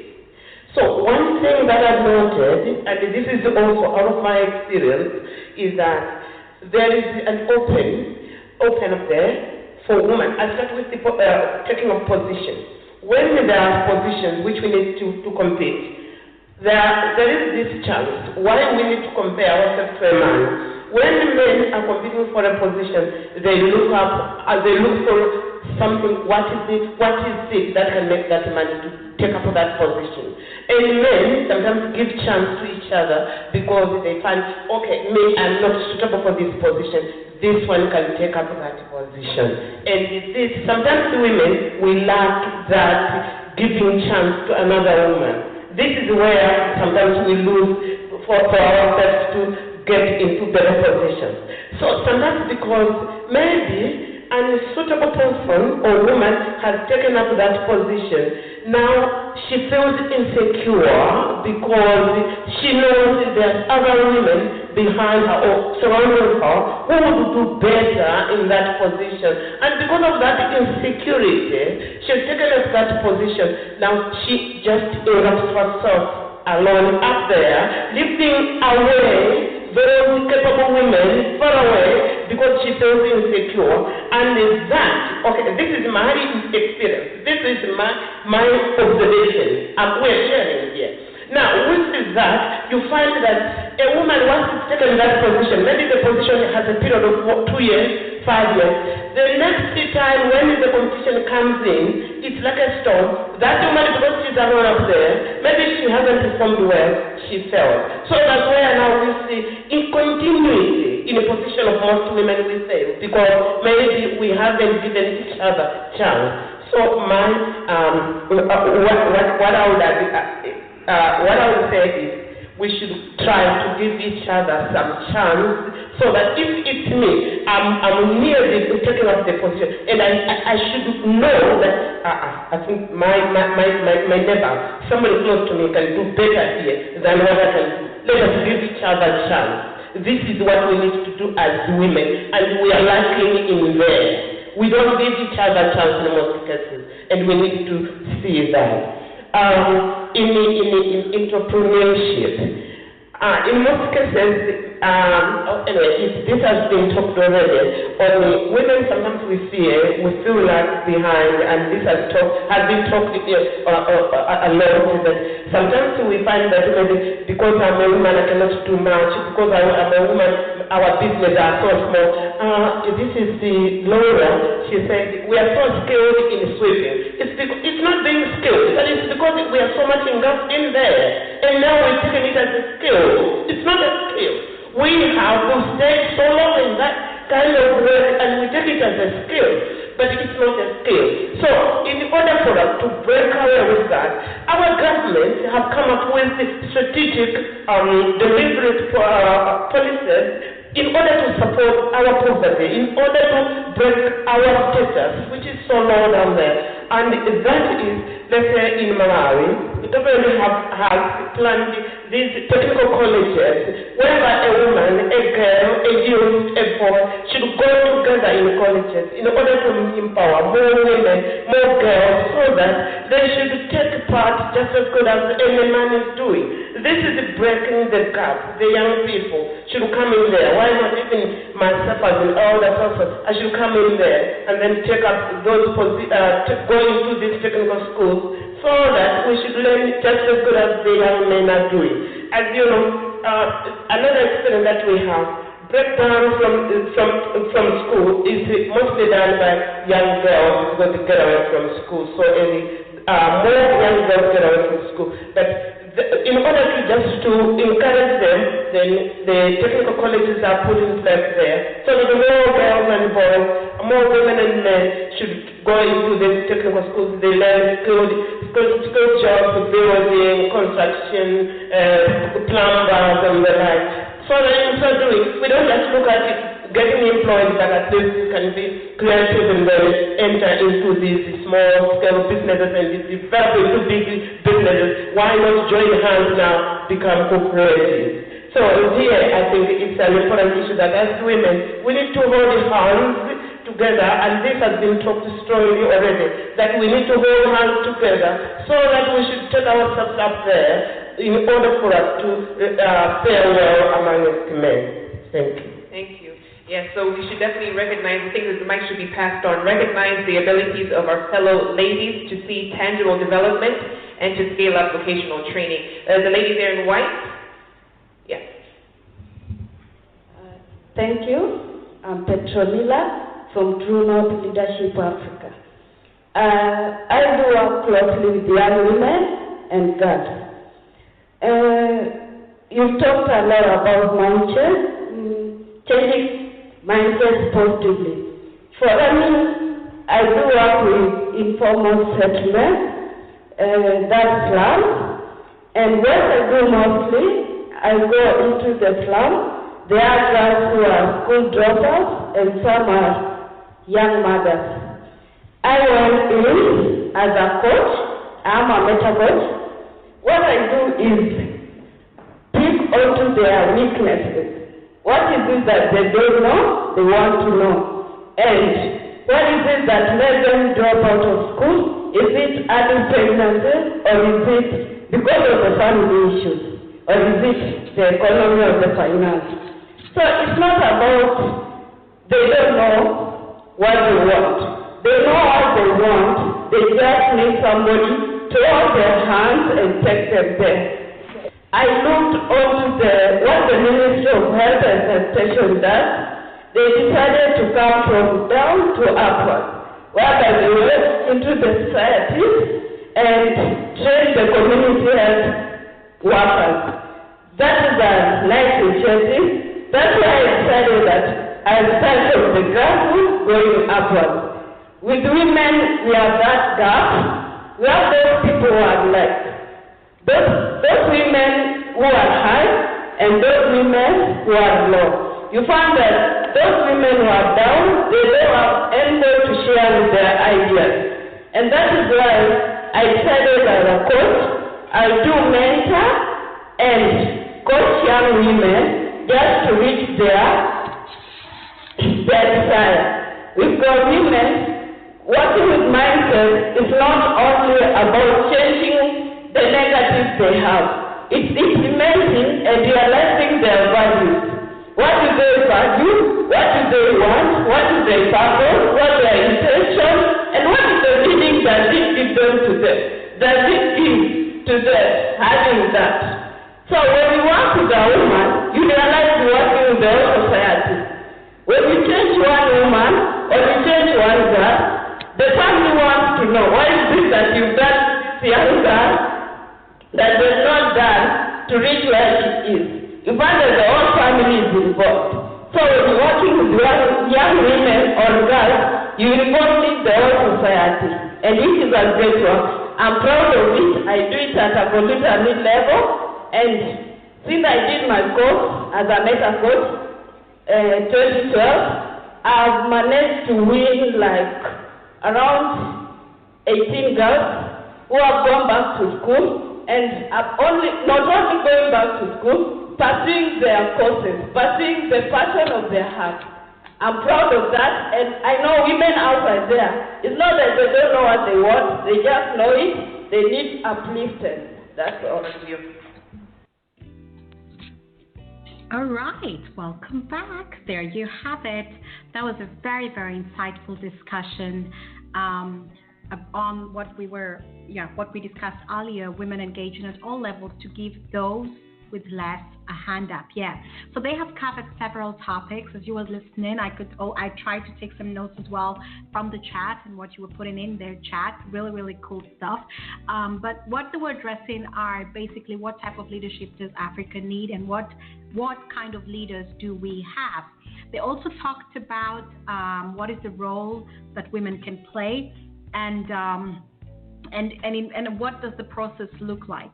So one thing that I've noted, and this is also out of my experience, is that there is an open up there for women. I start with the taking of position. When there are positions which we need to compete, there is this chance why we need to compare ourselves to a man. When men are competing for a position, they look up, they look for something. What is it that can make that man to take up that position? And men sometimes give chance to each other because they find, okay, me, I'm not suitable for this position. This one can take up that position. And this, sometimes women, we lack that giving chance to another woman. This is where sometimes we lose for ourselves to get into better positions. So sometimes because maybe a suitable person or woman has taken up that position, now she feels insecure because she knows there's other women behind her or surrounding her who would do better in that position. And because of that insecurity, she's taken up that position. Now she just erupts herself alone up there, lifting away those capable women far away because she feels insecure. And that, okay, this is my experience. This is my observation. We're sharing here. Now, with that, you find that a woman, once it's taken that position, maybe the position has a period of 2 years, 5 years. The next time when the competition comes in, it's like a storm. That woman, because she's alone up there, maybe she hasn't performed well, she failed. So that's where now we see in a position of most women we fail, because maybe we haven't given each other chance. So what I would say is we should try to give each other some chance, so that if it's me, I'm near taking up the position, and I should know that I think my neighbor, somebody close to me, can do better here than what I can do. Let us give each other a chance. This is what we need to do as women, and we are lacking in there. We don't give each other a chance in most cases, and we need to see that. In entrepreneurship, in most cases, anyway, this has been talked already. Women sometimes we feel like behind, and this has been talked a lot. That sometimes we find that maybe because I'm a woman I cannot do much, because I'm a woman our business are so small. This is the Laura. She said, we are so skilled in sweeping. It's not being skilled, but it's because we are so much engulfed in there. And now we're taking it as a skill. It's not a skill. We have stayed so long in that kind of work and we take it as a skill. But it's not a skill. So, in order for us to break away with that, our governments have come up with strategic deliberate policies in order to support our poverty, in order to break our status, which is so low down there. And that is, let's say in Malawi, the government has planned these technical colleges, whereby a woman, a girl, a youth, a boy should go together in colleges in order to empower more women, more girls, so that they should take part just as good as any man is doing. This is breaking the gap. The young people should come in there. Why not even myself as an elder person? I should come in there and then take up those go into these technical schools so that we should learn just as good as the young men are doing. As you know, another experience that we have, breakdown from school is mostly done by young girls because they get away from school so early. More young girls get away from school. But in order to just to encourage them, then the technical colleges are put in place there. So that more girls and boys, more women and men should go into the technical schools. They learn skilled jobs, building, construction, plumbers and the like. So that in so doing, we don't just look at it getting employed, but at least you can be creative and then enter into these small scale businesses and develop into big businesses. Why not join hands now, become cooperative? So here I think it's an important issue that as women, we need to hold hands together, and this has been talked strongly already, that we need to hold hands together so that we should take ourselves up there in order for us to fare well among men. Thank you. Thank you. Yes, so we should definitely recognize, I think that the mic should be passed on, recognize the abilities of our fellow ladies to see tangible development and to scale up vocational training. The lady there in white? Yes. Thank you. I'm Petronila from True North Leadership Africa. I do work closely with young women and girls. You've talked a lot about mindset, changing mindset positively. For me, I do work with informal settlement, that's slums, and what I do mostly, I go into the slum. There are girls who are school dropouts and some are young mothers. I went in as a coach. I'm a meta coach. What I do is pick onto their weaknesses. What is it that they don't know, they want to know? And what is it that made them drop out of school? Is it early pregnancy, or is it because of the family issues? Or is it the economy or the finance? So it's not about they don't know what they want. They know what they want. They just need somebody to hold their hands and take them there. I looked on what the Ministry of Health and Sanitation does. They decided to come from down to upward, whereby they went into the society and train the community health workers. That is a nice initiative. That's why I decided that I started from the grassroots going upward. With women, we have that gap. We have those people who are left. Those women who are high and those women who are low. You find that those women who are down, they don't have anybody to share with their ideas. And that is why I decided as a coach, I do mentor and coach young women just to reach their desire. We've got women working with mindset is not only about changing the negatives they have. It's implementing and realizing their values. What do they value? What do they want? What is their purpose? What is their intention? And what is the meaning that it gives them to them? Does it give to them having that? So when you work with a woman, you realize you're working with the whole society. change one woman or you change one girl, the family wants to know why is it that you've done this young girl that was not done to reach where she is. You find that the whole family is involved. So when you're working with young women or girls, you involve the whole society. And this is a great work. I'm proud of it. I do it at a voluntary level. And since I did my course as a meta coach, 2012, I've managed to win like around 18 girls who have gone back to school. And I'm not only going back to school, pursuing their courses, pursuing the passion of their heart. I'm proud of that, and I know women outside there, it's not that they don't know what they want, they just know it, they need uplifted. That's all. All right, welcome back. There you have it. That was a very, very insightful discussion on what we discussed earlier, women engaging at all levels to give those with less a hand up. So they have covered several topics. As you were listening, I tried to take some notes as well from the chat and what you were putting in their chat. Really, really cool stuff. But what they were addressing are basically what type of leadership does Africa need and what kind of leaders do we have. They also talked about what is the role that women can play and what does the process look like?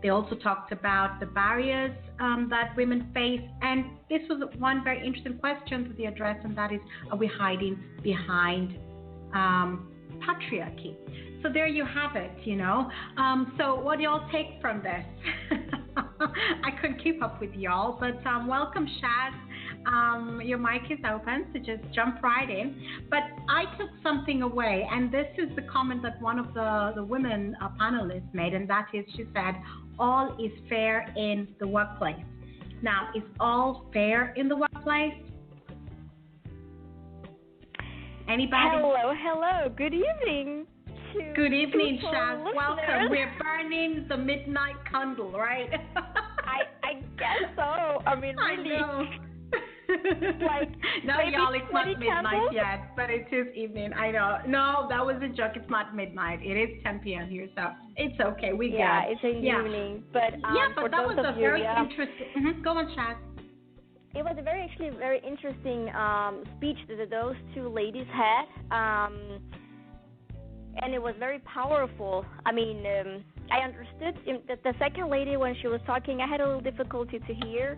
They also talked about the barriers that women face, and this was one very interesting question that they addressed, and that is, are we hiding behind patriarchy? So there you have it, So what do y'all take from this? I couldn't keep up with y'all, but welcome, Shaz. Your mic is open, so just jump right in. But I took something away, and this is the comment that one of the women panelists made, and that is, she said, all is fair in the workplace. Now, is all fair in the workplace? Anybody? Hello. Good evening. Good evening, Shaz. Welcome. We're burning the midnight candle, right? I guess so. I mean, really. I know. Like, no, y'all, it's not midnight yet, but it is evening. I know. No, that was a joke. It's not midnight. It is 10 p.m. here, so it's okay. We get it. It's an evening. But but that was a very interesting. Go on, Shaz. It was actually a very interesting speech that those two ladies had, and it was very powerful. I mean, I understood that the second lady, when she was talking, I had a little difficulty to hear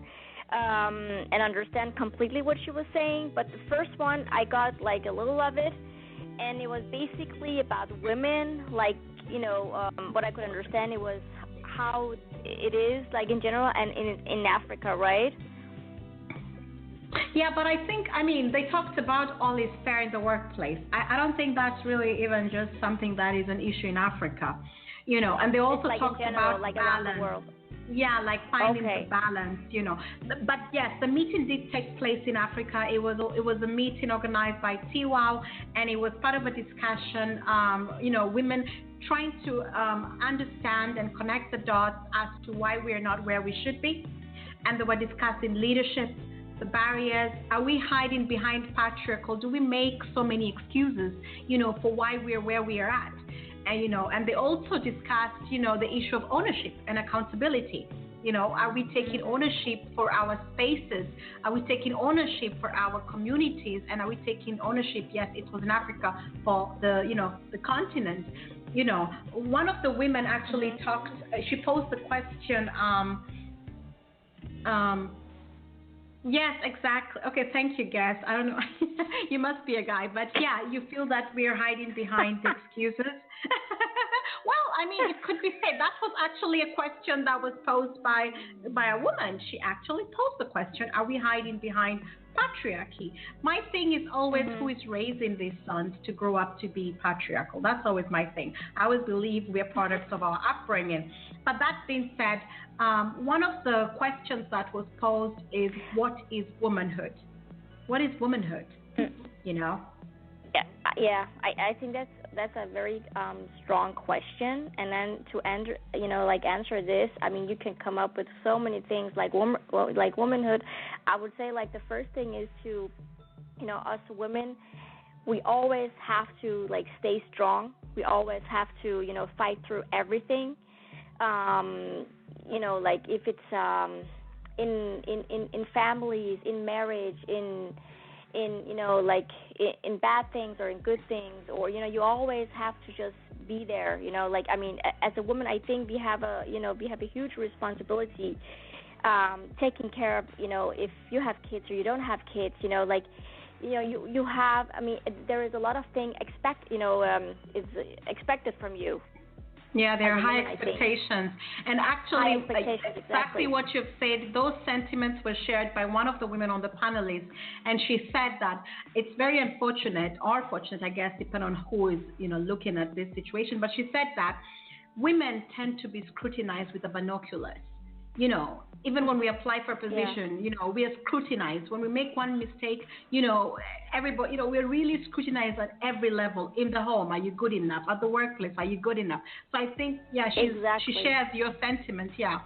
and understand completely what she was saying, but the first one, I got like a little of it, and it was basically about women, like, what I could understand, it was how it is, like, in general, and in Africa, right? Yeah, but I think, they talked about all is fair in the workplace. I don't think that's really even just something that is an issue in Africa, and they also like talked in general, about like balance. around the world. Yeah, like finding the balance, But yes, the meeting did take place in Africa. It was a meeting organized by TWOW, and it was part of a discussion, women trying to understand and connect the dots as to why we are not where we should be. And they were discussing leadership, the barriers. Are we hiding behind patriarchal? Do we make so many excuses, for why we are where we are at? And they also discussed, the issue of ownership and accountability. Are we taking ownership for our spaces? Are we taking ownership for our communities? And are we taking ownership, yes, it was in Africa, for the continent? One of the women actually talked, she posed the question, yes, exactly. Okay, thank you, Guess. I don't know. You must be a guy. But yeah, you feel that we are hiding behind the excuses. Well, it could be said. That was actually a question that was posed by a woman. She actually posed the question, are we hiding behind patriarchy? My thing is always who is raising these sons to grow up to be patriarchal. That's always my thing. I always believe we're products of our upbringing. But that being said, one of the questions that was posed is, what is womanhood? What is womanhood? Yeah. I think that's a very strong question. And then to answer this, you can come up with so many things like womanhood. I would say, like, the first thing is to us women, we always have to like stay strong. We always have to, fight through everything. Like if it's in families, in marriage, in in bad things or in good things, or you always have to just be there. As a woman, I think we have a huge responsibility, taking care of if you have kids or you don't have kids. You have. There is a lot of things is expected from you. Yeah, there are high expectations. And actually, exactly what you've said, those sentiments were shared by one of the women on the panelists. And she said that it's very unfortunate, or fortunate, I guess, depending on who is, looking at this situation. But she said that women tend to be scrutinized with the binoculars. Even when we apply for a position, we are scrutinized. When we make one mistake, everybody, we're really scrutinized at every level. In the home, are you good enough? At the workplace, are you good enough? So I think, she shares your sentiment. Yeah,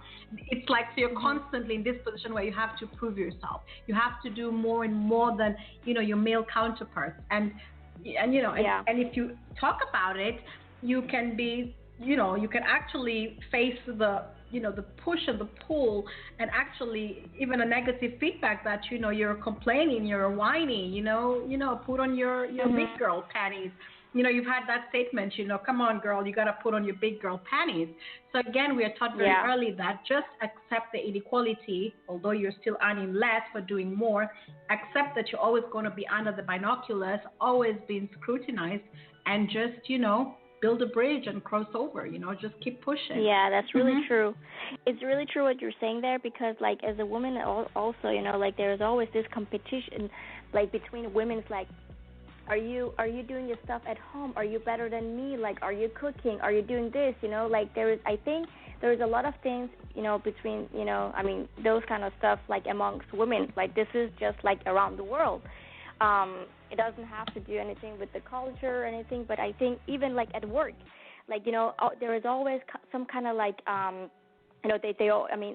it's like you're constantly in this position where you have to prove yourself. You have to do more and more than your male counterparts. And if you talk about it, you can be, you can actually face the push and the pull, and actually even a negative feedback that you're complaining, you're whining, put on your big girl panties. You've had that statement, come on girl, you got to put on your big girl panties. So again, we are taught very early that just accept the inequality, although you're still earning less for doing more. Accept that you're always going to be under the binoculars, always being scrutinized, and just build a bridge and cross over, just keep pushing. Yeah, that's really true. It's really true what you're saying there, because like as a woman also, there's always this competition like between women. It's like, are you doing your stuff at home? Are you better than me? Like, are you cooking? Are you doing this? I think there is a lot of things, between, those kind of stuff like amongst women. Like this is just like around the world. It doesn't have to do anything with the culture or anything, but I think even like at work, there is always some kind of like,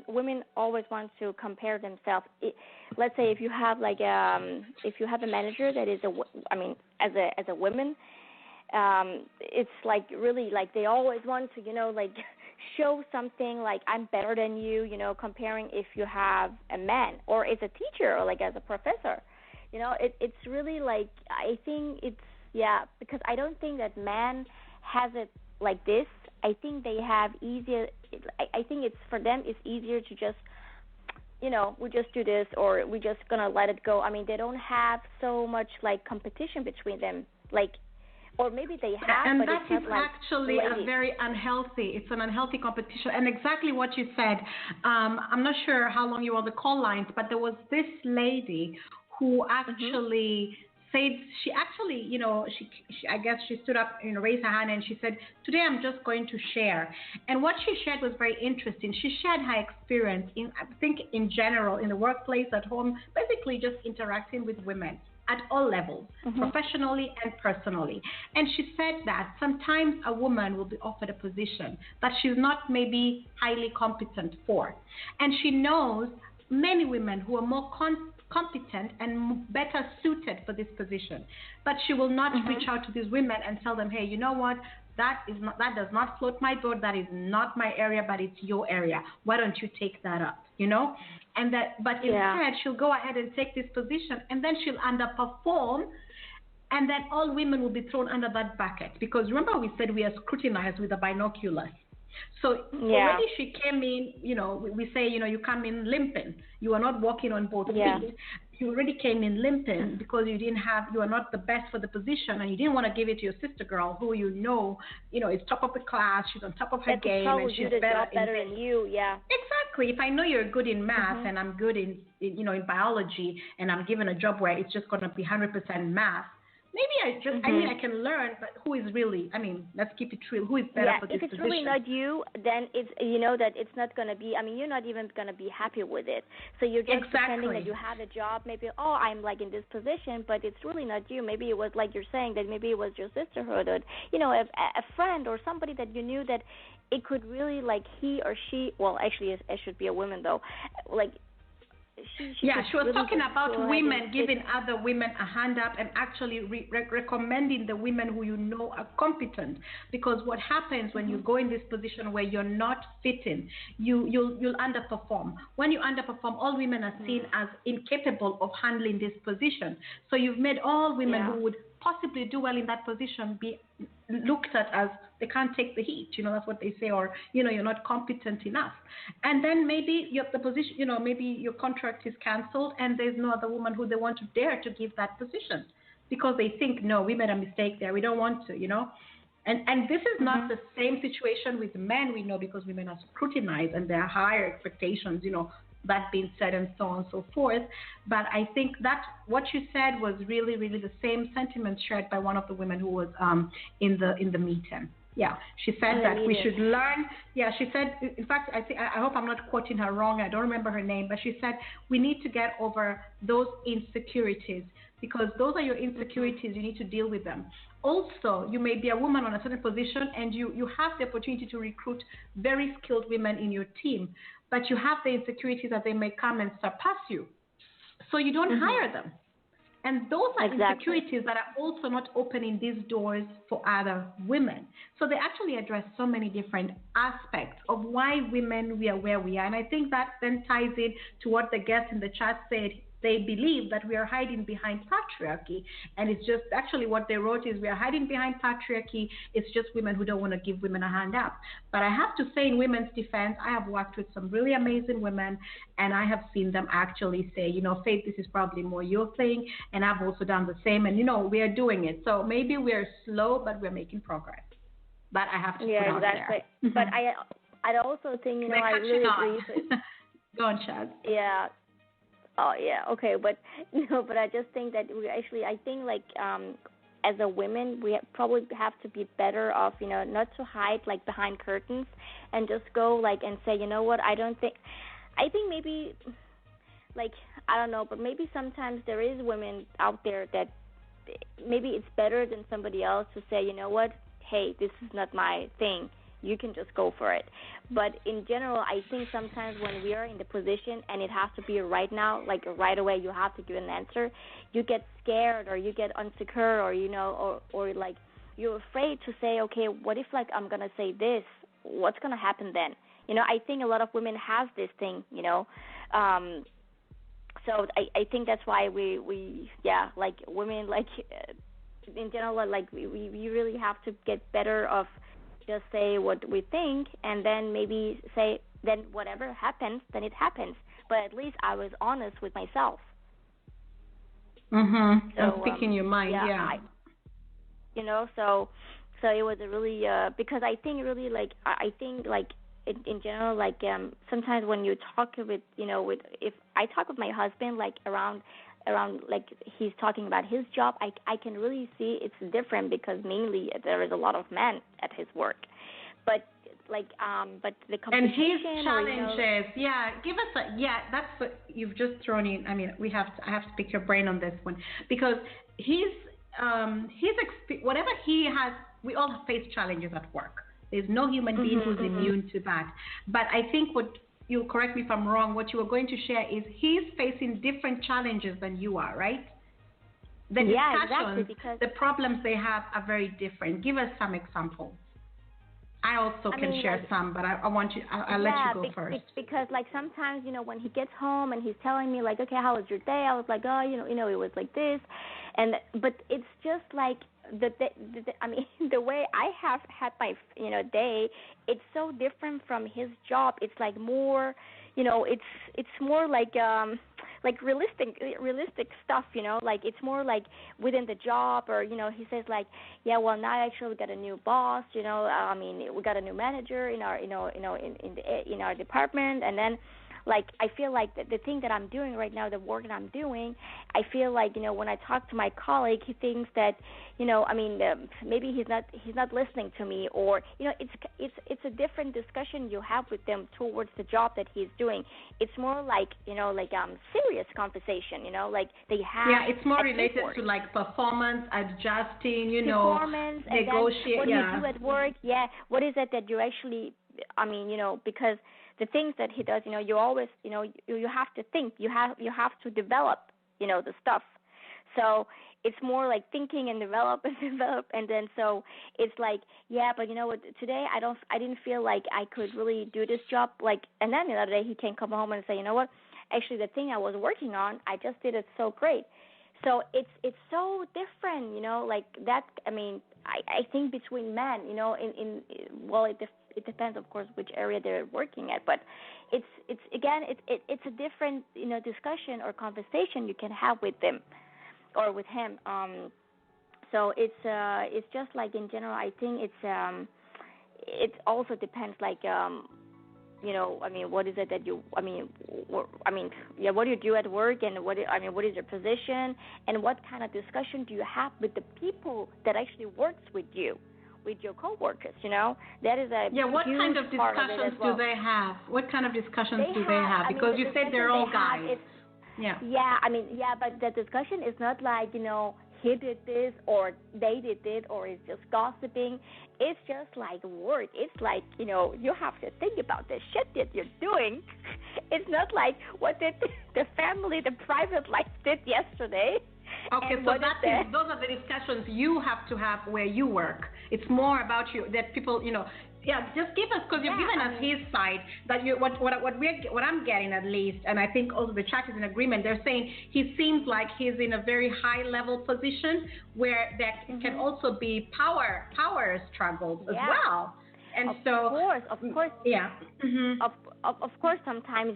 women always want to compare themselves. Let's say if you have like, if you have a manager that is as a woman, it's like really like they always want to, show something like I'm better than you, comparing if you have a man or as a teacher or like as a professor. It's really like, I think because I don't think that man has it like this. I think they have easier, I think it's for them, it's easier to just, we just do this or we just going to let it go. They don't have so much like competition between them, like, or maybe they have, and but that it's not is like actually a very unhealthy. It's an unhealthy competition, and exactly what you said. I'm not sure how long you were on the call lines, but there was this lady who actually said, she actually, she I guess she stood up, raised her hand, and she said, today I'm just going to share. And what she shared was very interesting. She shared her experience in general, in the workplace, at home, basically just interacting with women at all levels, professionally and personally. And she said that sometimes a woman will be offered a position that she's not maybe highly competent for. And she knows many women who are more competent and better suited for this position. But she will not reach out to these women and tell them, hey, you know what? That does not float my boat. That is not my area, but it's your area. Why don't you take that up? But instead she'll go ahead and take this position, and then she'll underperform, and then all women will be thrown under that bucket. Because remember, we said we are scrutinized with the binoculars. So already she came in, we say, you come in limping. You are not walking on both feet. You already came in limping because you are not the best for the position, and you didn't want to give it to your sister girl who is top of the class, she's on top of her game, and she's better than you. Yeah. Exactly. If I know you're good in math and I'm good in biology, and I'm given a job where it's just going to be 100% math, maybe I can learn, but who is really, let's keep it real, who is better for this position? If it's really not you, then it's, that it's not going to be, you're not even going to be happy with it. So you're just pretending that you have a job, maybe, I'm like in this position, but it's really not you. Maybe it was like you're saying that maybe it was your sisterhood or, a friend or somebody that you knew that it could really, like he or she, well, actually it should be a woman though, like, she was really talking just about go ahead women and giving other women a hand up and actually recommending the women who you know are competent. Because what happens when you go in this position where you're not fitting, you'll underperform. When you underperform, all women are seen as incapable of handling this position. So you've made all women who would possibly do well in that position be looked at as they can't take the heat, that's what they say, or you're not competent enough. And then maybe the position, maybe your contract is cancelled and there's no other woman who they want to dare to give that position because they think, no, we made a mistake there, we don't want to, And this is not the same situation with men, we know, because women are scrutinized and there are higher expectations, that being said, and so on and so forth. But I think that what you said was really, really the same sentiment shared by one of the women who was in the meeting. Yeah, she said that we should learn. Yeah, she said, in fact, I hope I'm not quoting her wrong. I don't remember her name, but she said we need to get over those insecurities, because those are your insecurities. You need to deal with them. Also, you may be a woman on a certain position and you have the opportunity to recruit very skilled women in your team, but you have the insecurities that they may come and surpass you. So you don't hire them. And those are insecurities that are also not opening these doors for other women. So they actually address so many different aspects of why women we are where we are. And I think that then ties in to what the guest in the chat said. They believe that we are hiding behind patriarchy. And it's just actually what they wrote is we are hiding behind patriarchy. It's just women who don't want to give women a hand up. But I have to say, in women's defense, I have worked with some really amazing women, and I have seen them actually say, Faith, this is probably more your thing. And I've also done the same. And, we are doing it. So maybe we're slow, but we're making progress. But I have to put out there. But I also think, I really agree with Go on, Chad. Yeah. Oh yeah, okay, but but I just think that I think as a women, we probably have to be better off, not to hide behind curtains and just go and say, what, I think maybe I don't know, but maybe sometimes there is women out there that maybe it's better than somebody else to say, what, hey, this is not my thing. You can just go for it. But in general, I think sometimes when we are in the position and it has to be right now, right away, you have to give an answer, you get scared or you get insecure or, or you're afraid to say, okay, what if I'm going to say this? What's going to happen then? I think a lot of women have this thing, So I think that's why we women, in general, we really have to get better of just say what we think, and then maybe say, then whatever happens, then it happens. But at least I was honest with myself. So, speaking your mind, yeah. So it was a really, because I think really, I think, in general, sometimes when you talk with, if I talk with my husband, around he's talking about his job, I can really see it's different because mainly there is a lot of men at his work, but but the competition and his challenges, give us that's what you've just thrown in. I mean, I have to pick your brain on this one, because whatever he has, we all face challenges at work. There's no human being who's immune to that. But I think you'll correct me if I'm wrong, what you were going to share is he's facing different challenges than you are, right? The discussions, because the problems they have are very different. Give us some examples. I also can share some, but I'll let you go first. Because sometimes, when he gets home and he's telling me okay, how was your day? I was like, oh, it was like this. But it's just the way I have had my, day, it's so different from his job. It's more, it's more realistic stuff, it's more within the job, or, he says yeah, well, now actually we got a new boss, we got a new manager in our, in our department, and then I feel the thing that I'm doing right now, the work that I'm doing, I feel when I talk to my colleague, he thinks that, maybe he's not listening to me, or, it's a different discussion you have with them towards the job that he's doing. It's more serious conversation, they have. Yeah, it's more related to performance, adjusting, performance, negotiate. And then what do you do at work? Yeah, what is it that you actually I mean, because the things that he does, you always, you have to think, you have to develop, the stuff. So it's more like thinking and develop, and then so it's like, yeah, but you know what? Today I didn't feel like I could really do this job. Like, and then the other day he can come home and say, you know what? Actually, the thing I was working on, I just did it so great. So it's so different, like that. I mean, I think between men, it depends, of course, which area they're working at, but it's a different, discussion or conversation you can have with them or with him. So it's just like in general, I think it also depends, like, I mean, what is it that you, what do you do at work, and what is your position, and what kind of discussion do you have with the people that actually works with you, with your coworkers, That is a what huge kind of part discussions of it as well. do they have? What kind of discussions do they have? Because you said they're all guys. Yeah, but the discussion is not like, he did this or they did it or it's just gossiping. It's just like work. It's like, you have to think about the shit that you're doing. It's not like what did the family, the private life did yesterday. Okay, so those are the discussions you have to have where you work. It's more about you, that people, just give us, because you've given us his side, that what I'm getting at least, and I think also the chat is in agreement. They're saying he seems like he's in a very high level position where there can also be power struggles as well. And of course, yeah, of course, sometimes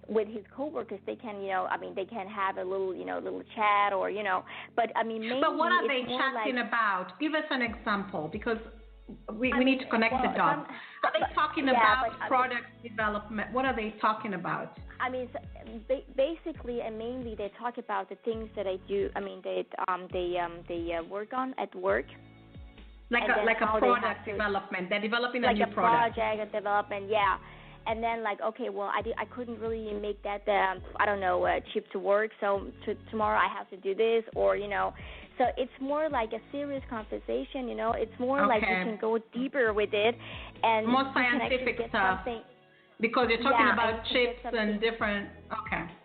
with his coworkers, they can, they can have a little, little chat or, but I mean, mainly. But what are they chatting about? Give us an example, because we need to connect the dots. Are they talking about product development? What are they talking about? I mean, basically and mainly they talk about the things that I do. I mean, they work on at work. Like a product development. They're developing a new product. Like a project development, yeah. And then okay, well, I couldn't really make that, chip to work, so tomorrow I have to do this, or, So it's more like a serious conversation, It's more like you can go deeper with it. And more scientific stuff. Because you're talking about chips and different,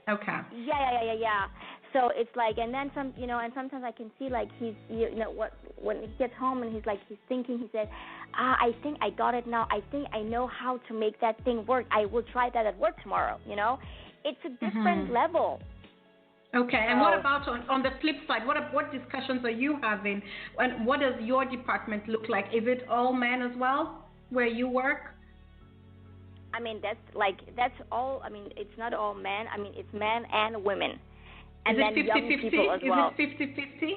okay. Yeah. So it's like, and then some, and sometimes I can see like he's, when he gets home and he's thinking, he said, I think I got it now. I think I know how to make that thing work. I will try that at work tomorrow, It's a different level. Okay, and what about on the flip side? What discussions are you having? And what does your department look like? Is it all men as well, where you work? I mean, that's all. I mean, it's not all men. I mean, it's men and women. And is it 50-50? Well. Is it 50-50?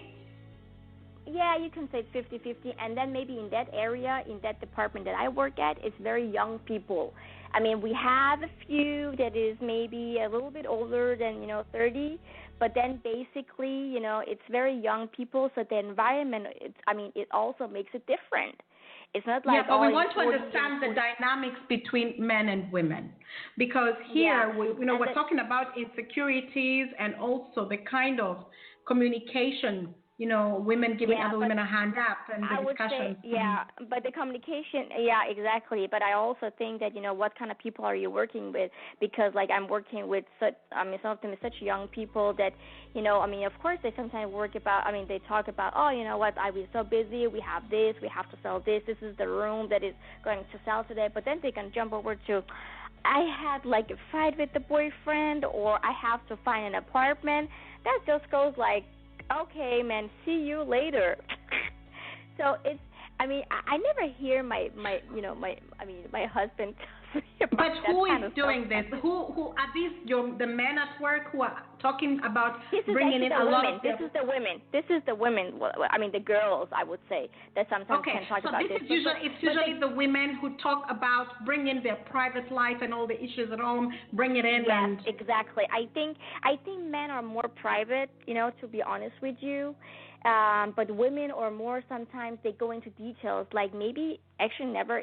Yeah, you can say 50-50. And then maybe in that area, in that department that I work at, it's very young people. I mean, we have a few that is maybe a little bit older than, 30. But then basically, it's very young people. So the environment, it also makes it different. It's not like but we want to understand the dynamics between men and women, because here we're talking about insecurities and also the kind of communication, women giving other women a hand up and the discussions. Say, but the communication, exactly. But I also think that what kind of people are you working with? Because I'm working with some of them are such young people that of course they sometimes they talk about, oh, you know what, I was so busy, we have this, we have to sell this is the room that is going to sell today. But then they can jump over to, I had a fight with the boyfriend, or I have to find an apartment. That just goes okay, man, see you later. So it's, I never hear my husband. But who is doing this? Who are these? The men at work who are talking about bringing in a lot of. This is the women. The girls, I would say, that sometimes can talk about this. It's usually the women who talk about bringing their private life and all the issues at home, bring it in. Yes, exactly. I think men are more private, to be honest with you. But women are more, sometimes they go into details, maybe actually never,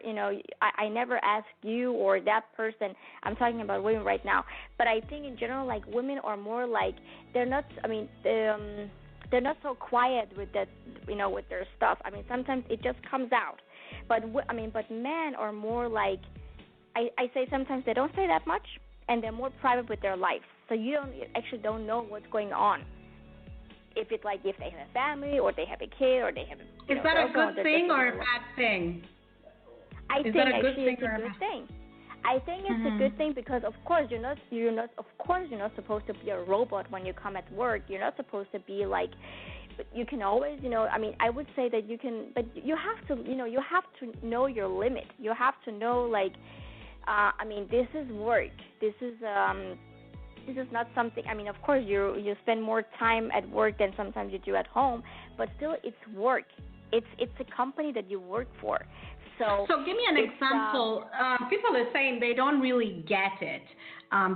I never ask you or that person. I'm talking about women right now. But I think in general, women are more they're not, they're not so quiet with that, with their stuff. Sometimes it just comes out. But but men are more like, I say sometimes they don't say that much, and they're more private with their life. So you don't know what's going on. If it's like if they have a family or they have a kid or they have a Is that a good thing or a bad thing? I think actually it's a good thing. I think it's a good thing because of course you're not supposed to be a robot when you come at work. You're not supposed to be like, you can always, I would say that you can, but you have to, you have to know your limit. You have to know like, this is work. This is not something. Of course you spend more time at work than sometimes you do at home, but still it's work. It's a company that you work for. So give me an example. People are saying they don't really get it.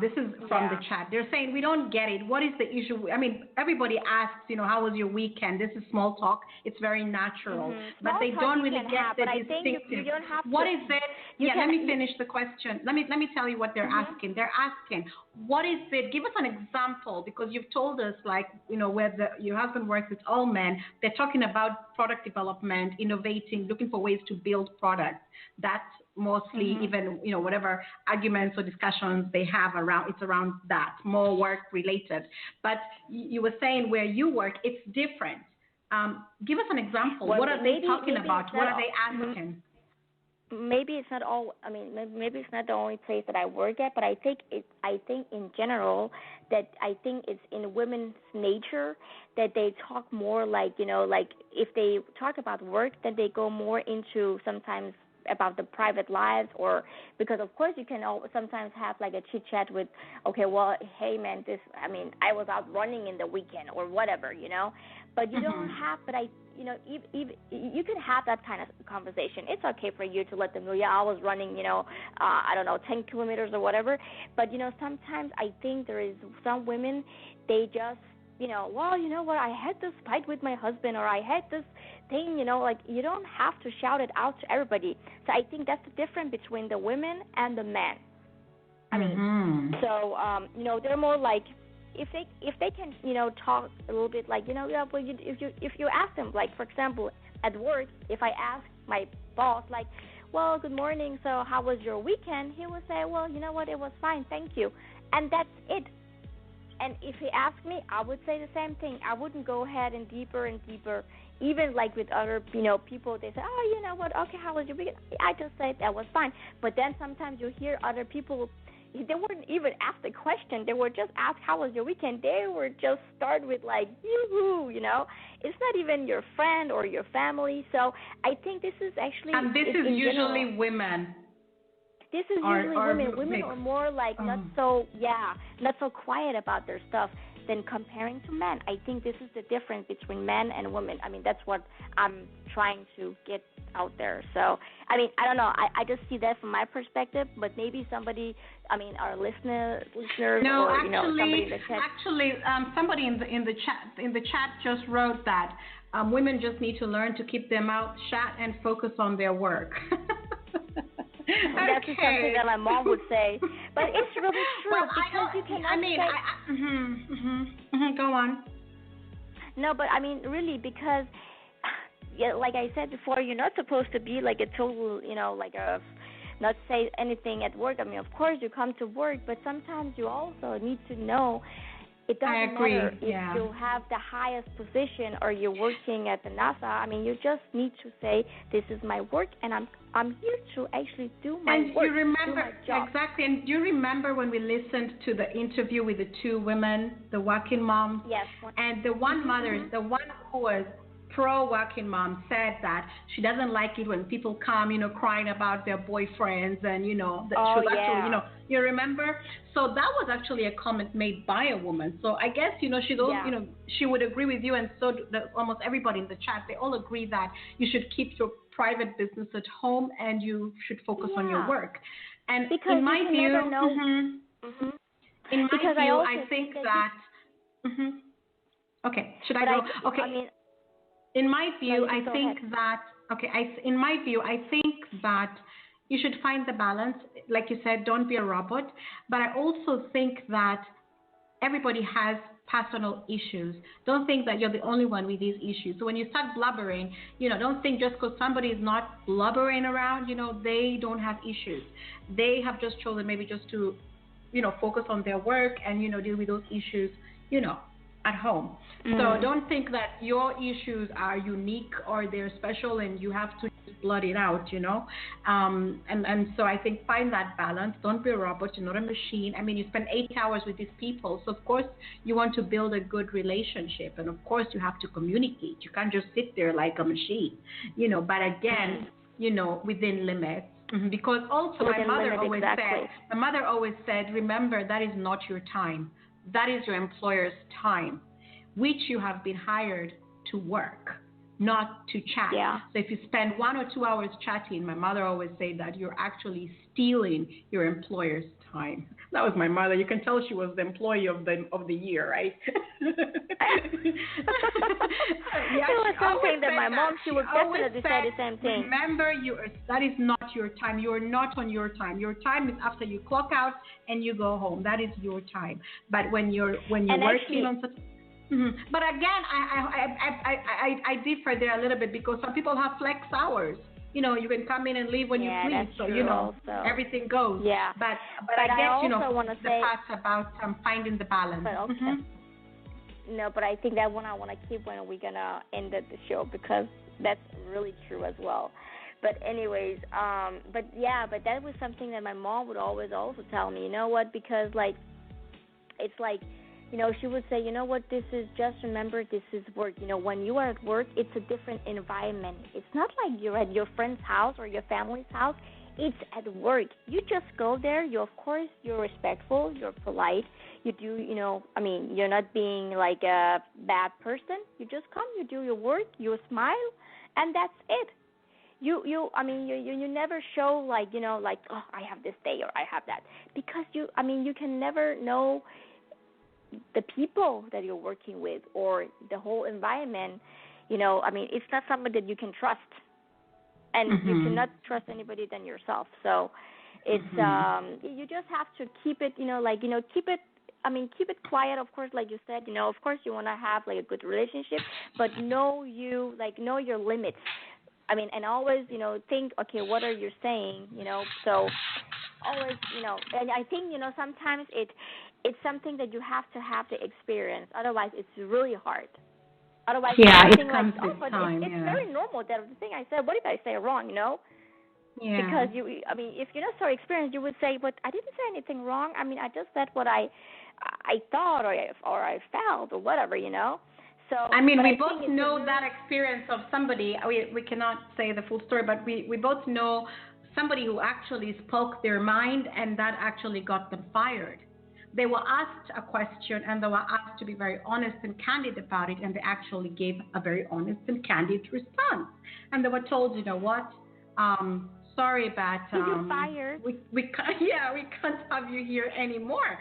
This is from the chat. They're saying we don't get it. What is the issue? Everybody asks, how was your weekend? This is small talk. It's very natural. But they don't really get the distinctive. What is it? Let me finish the question. Let me tell you what they're asking. They're asking, what is it? Give us an example, because you've told us, like, where your husband works with all men. They're talking about product development, innovating, looking for ways to build products. That's mostly even, whatever arguments or discussions they have around, it's around that, more work related. But you were saying where you work, it's different. Give us an example. What are they talking about? What are they asking? Maybe it's not all. Maybe it's not the only place that I work at, but I think in general that I think it's in women's nature that they talk more like, like if they talk about work, then they go more into sometimes about the private lives, or because of course you can sometimes have like a chit chat with, okay, well, hey man, I was out running in the weekend or whatever, but you don't have, but even you can have that kind of conversation. It's okay for you to let them know, I was running, 10 kilometers or whatever, but sometimes I think there is some women, they just, well, you know what, I had this fight with my husband, or I had this thing, like you don't have to shout it out to everybody. So I think that's the difference between the women and the men. They're more like, if they can, talk a little bit like, if you ask them, like, for example, at work, if I ask my boss, like, well, good morning, so how was your weekend? He will say, well, you know what, it was fine, thank you. And that's it. And if he asked me, I would say the same thing. I wouldn't go ahead and deeper. Even like with other, people, they say, oh, you know what, okay, how was your weekend? I just said that was fine. But then sometimes you hear other people, they wouldn't even ask the question. They would just ask, how was your weekend? They would just start with like, yoo-hoo, It's not even your friend or your family. So I think this is actually... And this is usually women. This is usually women. Women are more like not so quiet about their stuff than comparing to men. I think this is the difference between men and women. That's what I'm trying to get out there. So, I don't know. I just see that from my perspective, but maybe somebody, our listeners, no, or actually, somebody in the chat. Actually, somebody in the chat just wrote that women just need to learn to keep their mouth shut and focus on their work. That's something that my mom would say, but it's really true because you cannot say. Go on. No, but really, because, like I said before, you're not supposed to be like a total, not say anything at work. Of course you come to work, but sometimes you also need to know. It doesn't matter if you have the highest position or you're working at the NASA. You just need to say, this is my work, and I'm here to actually do my work. And you remember, exactly, and do you remember when we listened to the interview with the two women, the working moms? Yes. And the one mother, the one who was pro-working mom, said that she doesn't like it when people come, crying about their boyfriends and, actually, you remember? So that was actually a comment made by a woman. So I guess, she would agree with you, and so almost everybody in the chat. They all agree that you should keep your private business at home and you should focus on your work. And because in my view, never know. In my view, I think that. Okay, should I go? Okay. In my view, I think that. Okay, in my view, I think that you should find the balance. Like you said, don't be a robot. But I also think that everybody has personal issues. Don't think that you're the only one with these issues. So when you start blubbering, don't think just because somebody is not blubbering around, they don't have issues. They have just chosen maybe just to, focus on their work and, deal with those issues, at home. So don't think that your issues are unique or they're special and you have to just blood it out, and so I think find that balance. Don't be a robot. You're not a machine. I mean, you spend 8 hours with these people, so of course you want to build a good relationship, and of course you have to communicate. You can't just sit there like a machine, but again, within limits. Because also my mother always said, remember, that is not your time. That is your employer's time, which you have been hired to work, not to chat. Yeah. So if you spend 1 or 2 hours chatting, my mother always said that you're actually stealing your employer's time. That was my mother. You can tell she was the employee of the year, right? Yeah, it was something that my mom, she would definitely say the same thing. Remember, that is not your time. You are not on your time. Your time is after you clock out and you go home. That is your time. But when you're working on such. But again, I differ there a little bit because some people have flex hours. You can come in and leave when you please. So everything goes. Yeah. But I guess the part about finding the balance. But okay. No, but I think that one I want to keep when we're gonna end the show because that's really true as well. But anyways, but that was something that my mom would always also tell me. You know what? Because it's like. She would say, this is just remember, this is work. When you are at work, it's a different environment. It's not like you're at your friend's house or your family's house. It's at work. You just go there. You're respectful. You're polite. You do, you're not being like a bad person. You just come, you do your work, you smile, and that's it. You never show oh, I have this day or I have that. Because you can never know the people that you're working with or the whole environment, it's not somebody that you can trust. And you cannot trust anybody than yourself. So it's, you just have to keep it, keep it quiet, of course, like you said, of course you want to have like a good relationship, but know your limits. And always, think, okay, what are you saying, so always, and I think, sometimes it's something that you have the experience. Otherwise, it's really hard. Otherwise, it comes with time. It's very normal. That the thing I said, what if I say it wrong? Yeah. Because if you're not so experienced, you would say, but I didn't say anything wrong. I just said what I thought or I felt or whatever, So. We both know that experience of somebody. We cannot say the full story, but we both know somebody who actually spoke their mind, and that actually got them fired. They were asked a question, and they were asked to be very honest and candid about it, and they actually gave a very honest and candid response. And they were told, you know what, sorry, but you're fired. We can't have you here anymore.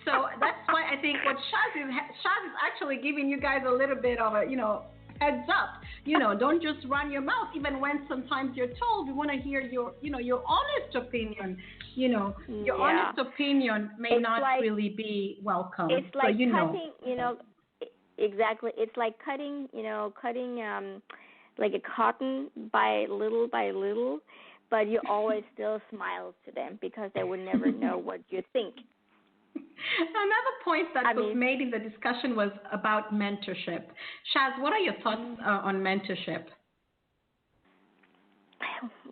So that's why I think what Shaz is actually giving you guys a little bit of a, heads up. Don't just run your mouth, even when sometimes you're told. We want to hear your honest opinion. Your honest opinion may not really be welcome. It's like cutting, exactly. It's like cutting like a cotton by little, but you always still smile to them because they would never know what you think. Another point that was made in the discussion was about mentorship. Shaz, what are your thoughts on mentorship?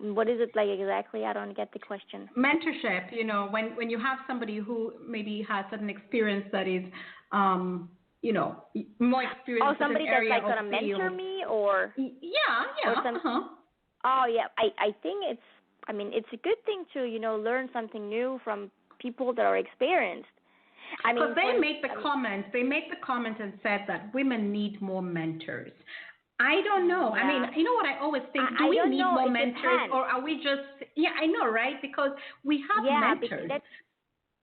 What is it like exactly? I don't get the question. Mentorship, when you have somebody who maybe has an experience that is, more experienced. Oh, somebody that's like going to mentor me or? Yeah. Or Oh, yeah. I think it's a good thing to, learn something new from people that are experienced. Because they made the comment and said that women need more mentors. I don't know. Yeah. You know what I always think? Do we need more mentors, depends. or are we just? Yeah, I know, right? Because we have mentors.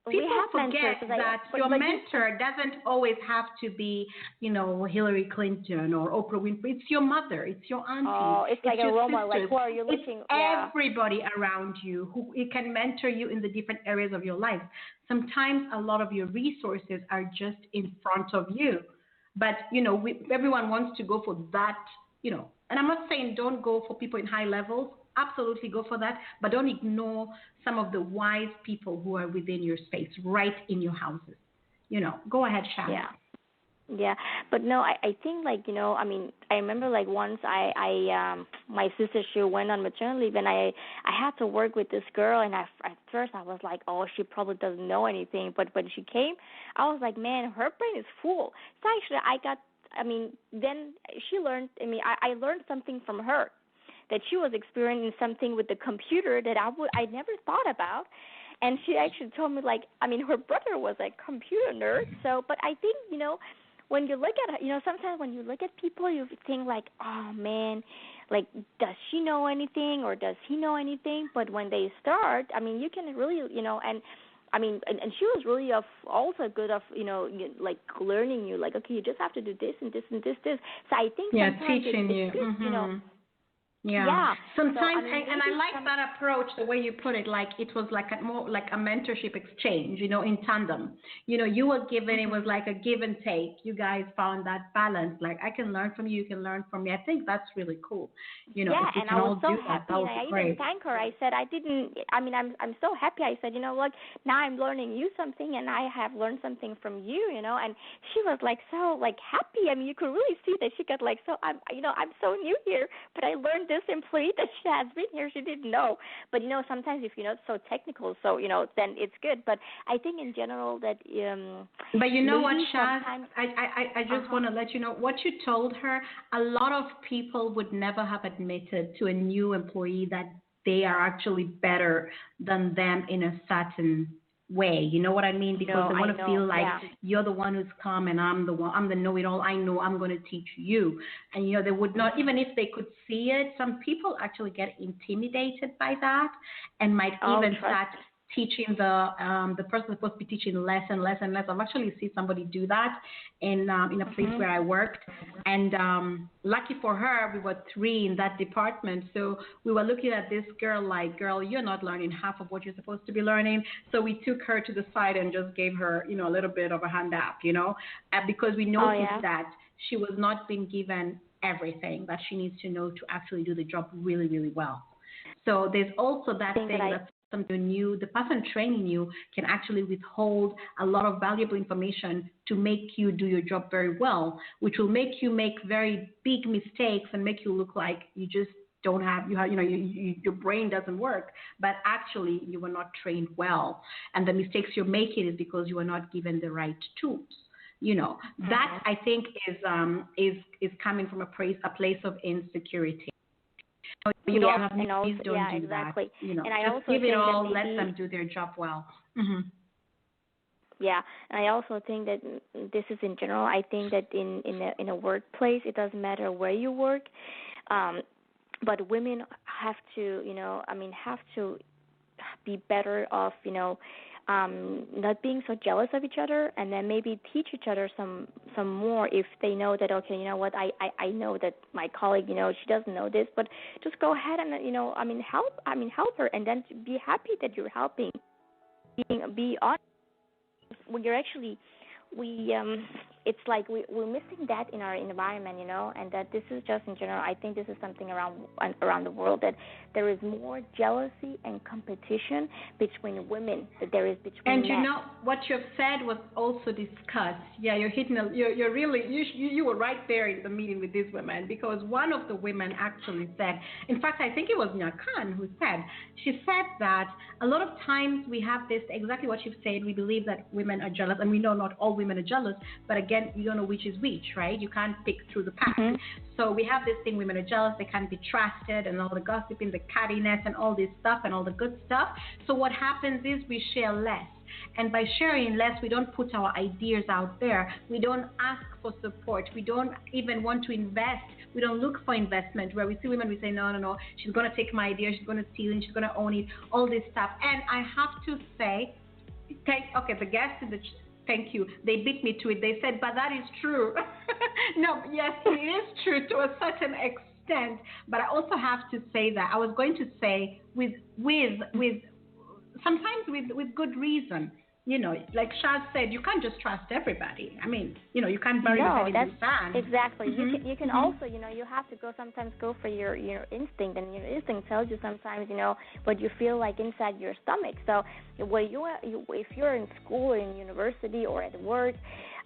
People have forget mentors, that your mentor doesn't always have to be, Hillary Clinton or Oprah Winfrey. It's your mother. It's your auntie. Oh, it's like your a role model. sisters. Like, who are you it's looking? everybody around you who it can mentor you in the different areas of your life. Sometimes a lot of your resources are just in front of you. But, everyone wants to go for that, and I'm not saying don't go for people in high levels. Absolutely go for that, but don't ignore some of the wise people who are within your space, right in your houses. Go ahead, Shannon. Yeah, but no, I think I remember once my sister, she went on maternity leave, and I had to work with this girl, and at first I was like, oh, she probably doesn't know anything, but when she came, I was like, man, her brain is full. So actually then she learned, I learned something from her, that she was experiencing something with the computer that I never thought about. And she actually told me, her brother was a computer nerd. So, but I think, when you look at, sometimes when you look at people, you think oh, man, does she know anything or does he know anything? But when they start, you can really, and she was really also good of, learning you, okay, you just have to do this and this and this. So I think sometimes teaching it's good, mm-hmm. Yeah. Sometimes, and I like that approach, the way you put it, it was more like a mentorship exchange, in tandem. You were given, it was like a give and take. You guys found that balance. I can learn from you, you can learn from me. I think that's really cool. Yeah, and I was so happy, and I even thanked her. I said, I'm so happy. I said, look, now I'm learning you something, and I have learned something from you, and she was so happy. You could really see that she got so, I'm so new here, but I learned this employee that she has been here, she didn't know. But sometimes if you're not so technical, so then it's good. But I think in general that but you know what, Shaz, I just want to let you know what you told her. A lot of people would never have admitted to a new employee that they are actually better than them in a certain way. You know what I mean? Because they want to feel like you're the one who's come and I'm the know-it-all. I know, I'm going to teach you. And, they would not, even if they could see it, some people actually get intimidated by that and might even start teaching the person supposed to be teaching less and less and less. I've actually seen somebody do that in a place where I worked. And lucky for her, we were 3 in that department. So we were looking at this girl girl, you're not learning half of what you're supposed to be learning. So we took her to the side and just gave her, a little bit of a hand up, because we noticed that she was not being given everything that she needs to know to actually do the job really, really well. So there's also that thing that's something new. The person training you can actually withhold a lot of valuable information to make you do your job very well, which will make you make very big mistakes and make you look like you just don't have, your brain doesn't work, but actually you were not trained well. And the mistakes you're making is because you were not given the right tools. That I think is coming from a place of insecurity. You don't have please don't do exactly. that. And I also give it all, let them do their job well. Yeah, and I also think that this is in general. I think that in a workplace, it doesn't matter where you work, but women have to, have to be better off, not being so jealous of each other, and then maybe teach each other some more if they know that, okay, you know what, I know that my colleague, she doesn't know this, but just go ahead and help her, and then be happy that you're helping. Be honest when you're actually it's like we're missing that in our environment, and that this is just in general. I think this is something around the world, that there is more jealousy and competition between women that there is between men. And what you've said was also discussed. Yeah, you're hitting. You're really you were right there in the meeting with these women, because one of the women actually said. In fact, I think it was Nya Khan who said. She said that a lot of times we have this exactly what you've said. We believe that women are jealous, and we know not all women are jealous, but again, you don't know which is which, right? You can't pick through the pack. So we have this thing, women are jealous, they can't be trusted, and all the gossiping, the cattiness, and all this stuff, and all the good stuff. So what happens is we share less. And by sharing less, we don't put our ideas out there. We don't ask for support. We don't even want to invest. We don't look for investment. Where we see women, we say, no, she's going to take my idea, she's going to steal it, she's going to own it, all this stuff. And I have to say, Okay, the guest in the thank you. They beat me to it. They said, but that is true. No, yes, it is true to a certain extent. But I also have to say that I was going to say with sometimes with good reason. Like Shaz said, you can't just trust everybody. I mean, you can't bury your head in the sand. Exactly. You can also, you have to sometimes go for your instinct, and your instinct tells you sometimes, what you feel like inside your stomach. So if you're in school or in university or at work,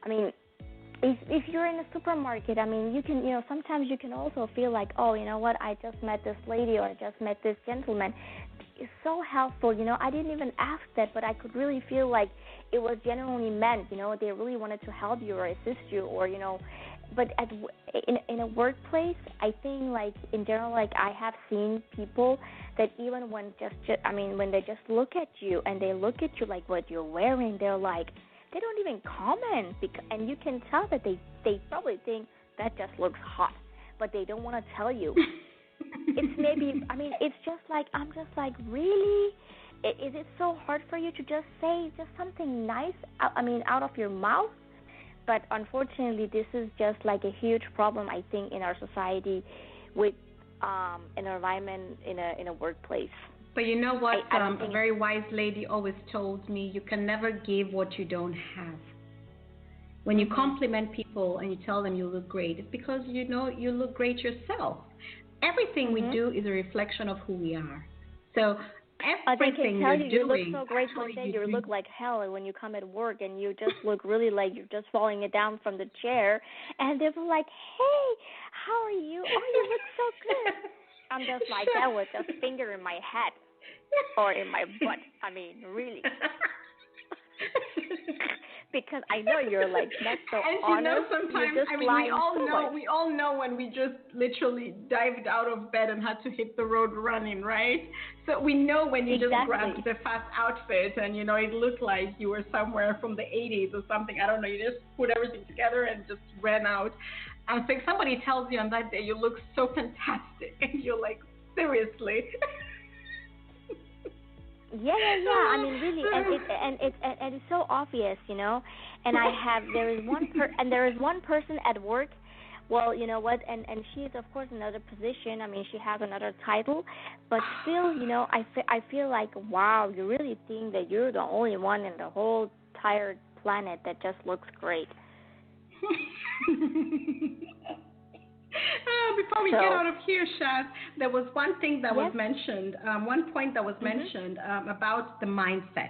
I mean, if you're in a supermarket, I mean, you can, sometimes you can also feel like, oh, you know what, I just met this lady or I just met this gentleman. It's so helpful, I didn't even ask that, but I could really feel like it was genuinely meant, they really wanted to help you or assist you, or, but in a workplace, I think, like, in general, like, I have seen people that even when when they just look at you and they look at you like what you're wearing, they're like, they don't even comment, and you can tell that they probably think that just looks hot, but they don't want to tell you. It's maybe, it's just like, I'm just like, really? Is it so hard for you to just say just something nice, out of your mouth? But unfortunately, this is just like a huge problem, I think, in our society with an environment in a workplace. But you know what? A very wise lady always told me, you can never give what you don't have. When you compliment people and you tell them you look great, it's because you look great yourself. Everything we do is a reflection of who we are. So everything you're doing, you look so great one day, you look like hell when you come at work, and you just look really like you're just falling down from the chair, and they'll be like, hey, how are you? Oh, you look so good. I'm just like that with a finger in my head or in my butt. I mean, really. Because I know you're like not so honest. Sometimes we all know when we just literally dived out of bed and had to hit the road running, right? So we know when you just grabbed the fast outfit and it looked like you were somewhere from the 80s or something. I don't know. You just put everything together and just ran out. And so if somebody tells you on that day you look so fantastic, and you're like, seriously. Yeah. I mean, really, and it's so obvious, And there is one person at work. Well, you know what? And she's of course in another position. I mean, she has another title, but still, I feel like, wow, you really think that you're the only one in the whole entire planet that just looks great. Before we get out of here, Shaz, there was one thing that was mentioned, one point that was mentioned about the mindset.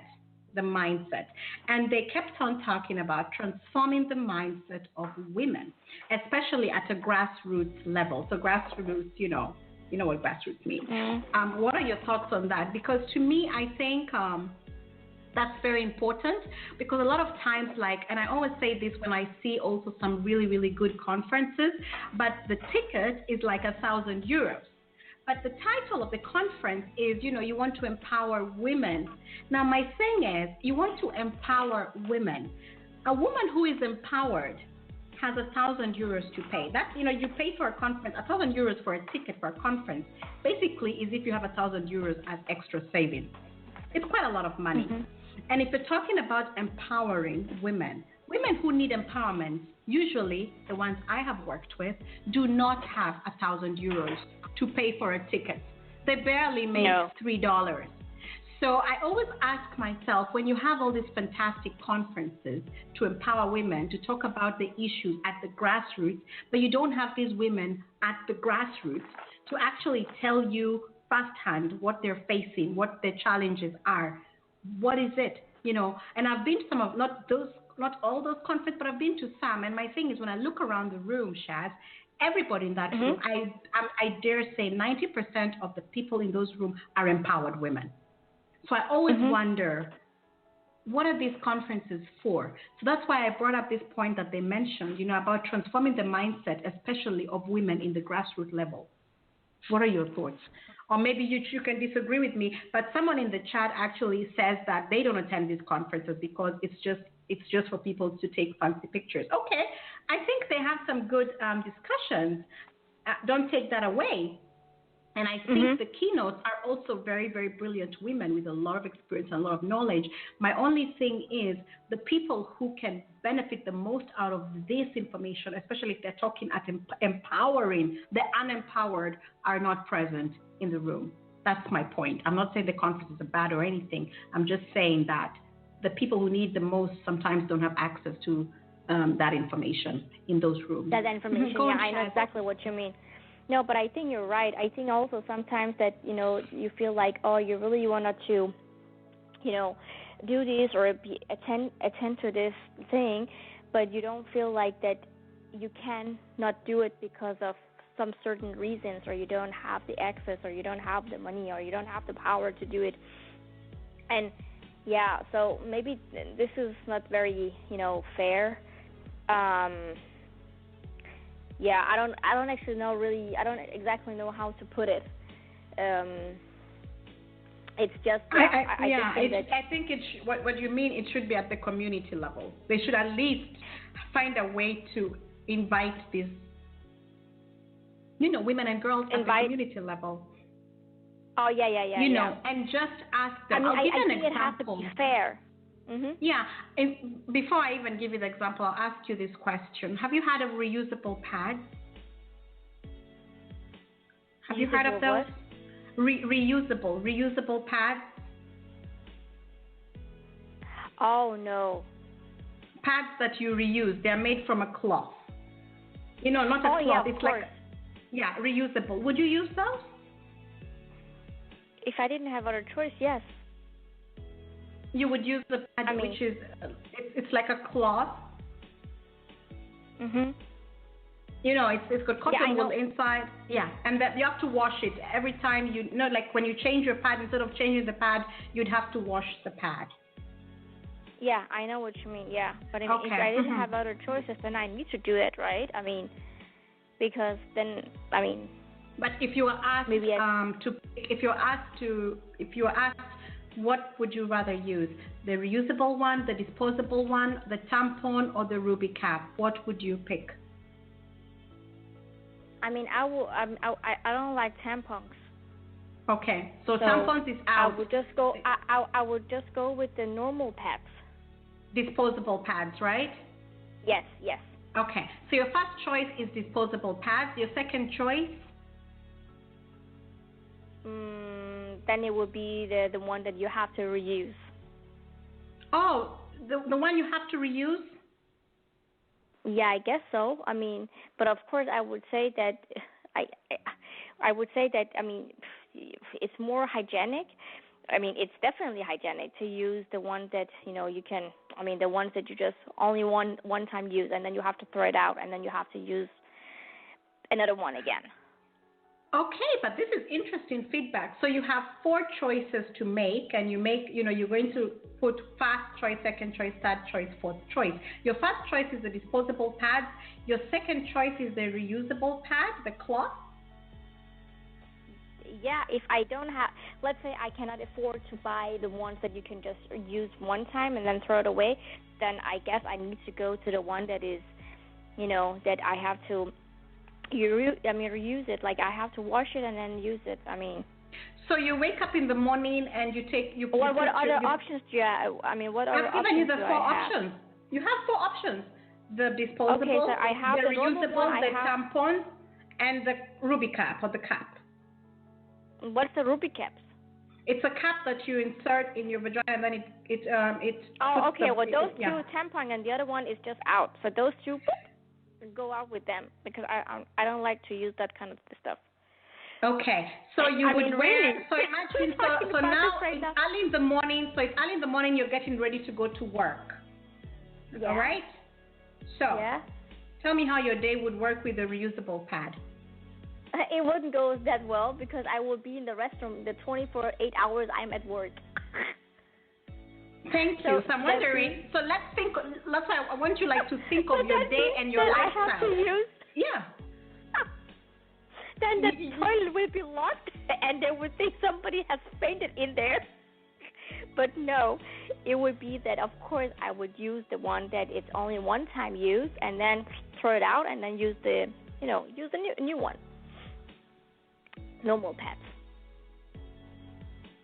And they kept on talking about transforming the mindset of women, especially at a grassroots level. So grassroots, you know what grassroots means. What are your thoughts on that? Because to me, I think that's very important, because a lot of times, and I always say this when I see also some really, really good conferences, but the ticket is like 1,000 euros. But the title of the conference is, you want to empower women. Now, my thing is, you want to empower women. A woman who is empowered has 1,000 euros to pay. That's, you pay for a conference, 1,000 euros for a ticket for a conference, basically is if you have 1,000 euros as extra savings. It's quite a lot of money. And if you're talking about empowering women who need empowerment, usually the ones I have worked with, do not have 1,000 euros to pay for a ticket. They barely make $3. So I always ask myself, when you have all these fantastic conferences to empower women, to talk about the issues at the grassroots, but you don't have these women at the grassroots to actually tell you firsthand what they're facing, what their challenges are. What is it? And I've been to some of, not all those conferences, but I've been to some. And my thing is, when I look around the room, Shaz, everybody in that room, I dare say 90% of the people in those rooms are empowered women. So I always wonder, what are these conferences for? So that's why I brought up this point that they mentioned, about transforming the mindset, especially of women in the grassroots level. What are your thoughts? Or maybe you can disagree with me, but someone in the chat actually says that they don't attend these conferences because it's just for people to take fancy pictures. Okay, I think they have some good discussions. Don't take that away. And I think the keynotes are also very, very brilliant women with a lot of experience and a lot of knowledge. My only thing is the people who can benefit the most out of this information, especially if they're talking at empowering, the unempowered are not present in the room. That's my point. I'm not saying the conference is bad or anything. I'm just saying that the people who need the most sometimes don't have access to that information in those rooms. That information, yeah, I know exactly what you mean. No, but I think you're right. I think also sometimes that, you feel like, oh, you really wanted to, do this or attend to this thing, but you don't feel like that you can not do it because of some certain reasons, or you don't have the access, or you don't have the money, or you don't have the power to do it. And yeah, so maybe this is not very, fair. Yeah, I don't actually know really. I don't exactly know how to put it. It's just. I think what you mean. It should be at the community level. They should at least find a way to invite these, women and girls at the community level. Oh yeah. And just ask them. I give you an think example. It has to be fair. Yeah. Before I even give you the example, I'll ask you this question. Have you had a reusable pad? Have you heard of those? Reusable pads? Oh, no. Pads that you reuse. They're made from a cloth. Not a cloth. Yeah, it's like, reusable. Would you use those? If I didn't have other choice, yes. You would use the pad, which is, it's like a cloth. It's got cotton wool inside. Yeah, and that you have to wash it every time like when you change your pad, instead of changing the pad, you'd have to wash the pad. Yeah, I know what you mean. Yeah, but if I didn't have other choices, then I need to do it, right? Because then, But if you were asked what would you rather use? The reusable one, the disposable one, the tampon, or the ruby cap? What would you pick? I don't like tampons. Okay, so tampons is out. I would just go with the normal pads. Disposable pads, right? Yes. Okay, so your first choice is disposable pads. Your second choice? Then it would be the one that you have to reuse. Oh, the one you have to reuse? Yeah, I guess so. But of course, I would say that it's more hygienic. It's definitely hygienic to use the one that you can. The ones that you just only one time use, and then you have to throw it out, and then you have to use another one again. Okay, but this is interesting feedback. So you have 4 choices to make, and you're going to put first choice, second choice, third choice, fourth choice. Your first choice is the disposable pads. Your second choice is the reusable pad, the cloth. Yeah, if I don't have, let's say I cannot afford to buy the ones that you can just use one time and then throw it away, then I guess I need to go to the one that is, that I have to reuse it. Like I have to wash it and then use it. So you wake up in the morning and What other options do you have? What other options do I have? I've given you the 4 options. You have 4 options: the disposable, okay, so I have the reusable, the tampon, and the ruby cap or the cap. What's the ruby caps? It's a cap that you insert in your vagina, and then it. Oh, okay. Well, those 2 tampon, and the other one is just out. So those 2. Go out with them because I don't like to use that kind of stuff. Okay, so you would wear. So imagine. So now it's early in the morning. So it's early in the morning. You're getting ready to go to work. Yeah. All right. So tell me how your day would work with the reusable pad. It wouldn't go that well because I will be in the restroom the 24/8 hours I'm at work. Thank you. So I'm wondering. So I want you to think of your day and your lifestyle. I have to use. Yeah. Then the toilet will be locked, and they would think somebody has fainted in there. But no, it would be that. Of course, I would use the one that it's only one time use, and then throw it out, and then use the new one. normal pads.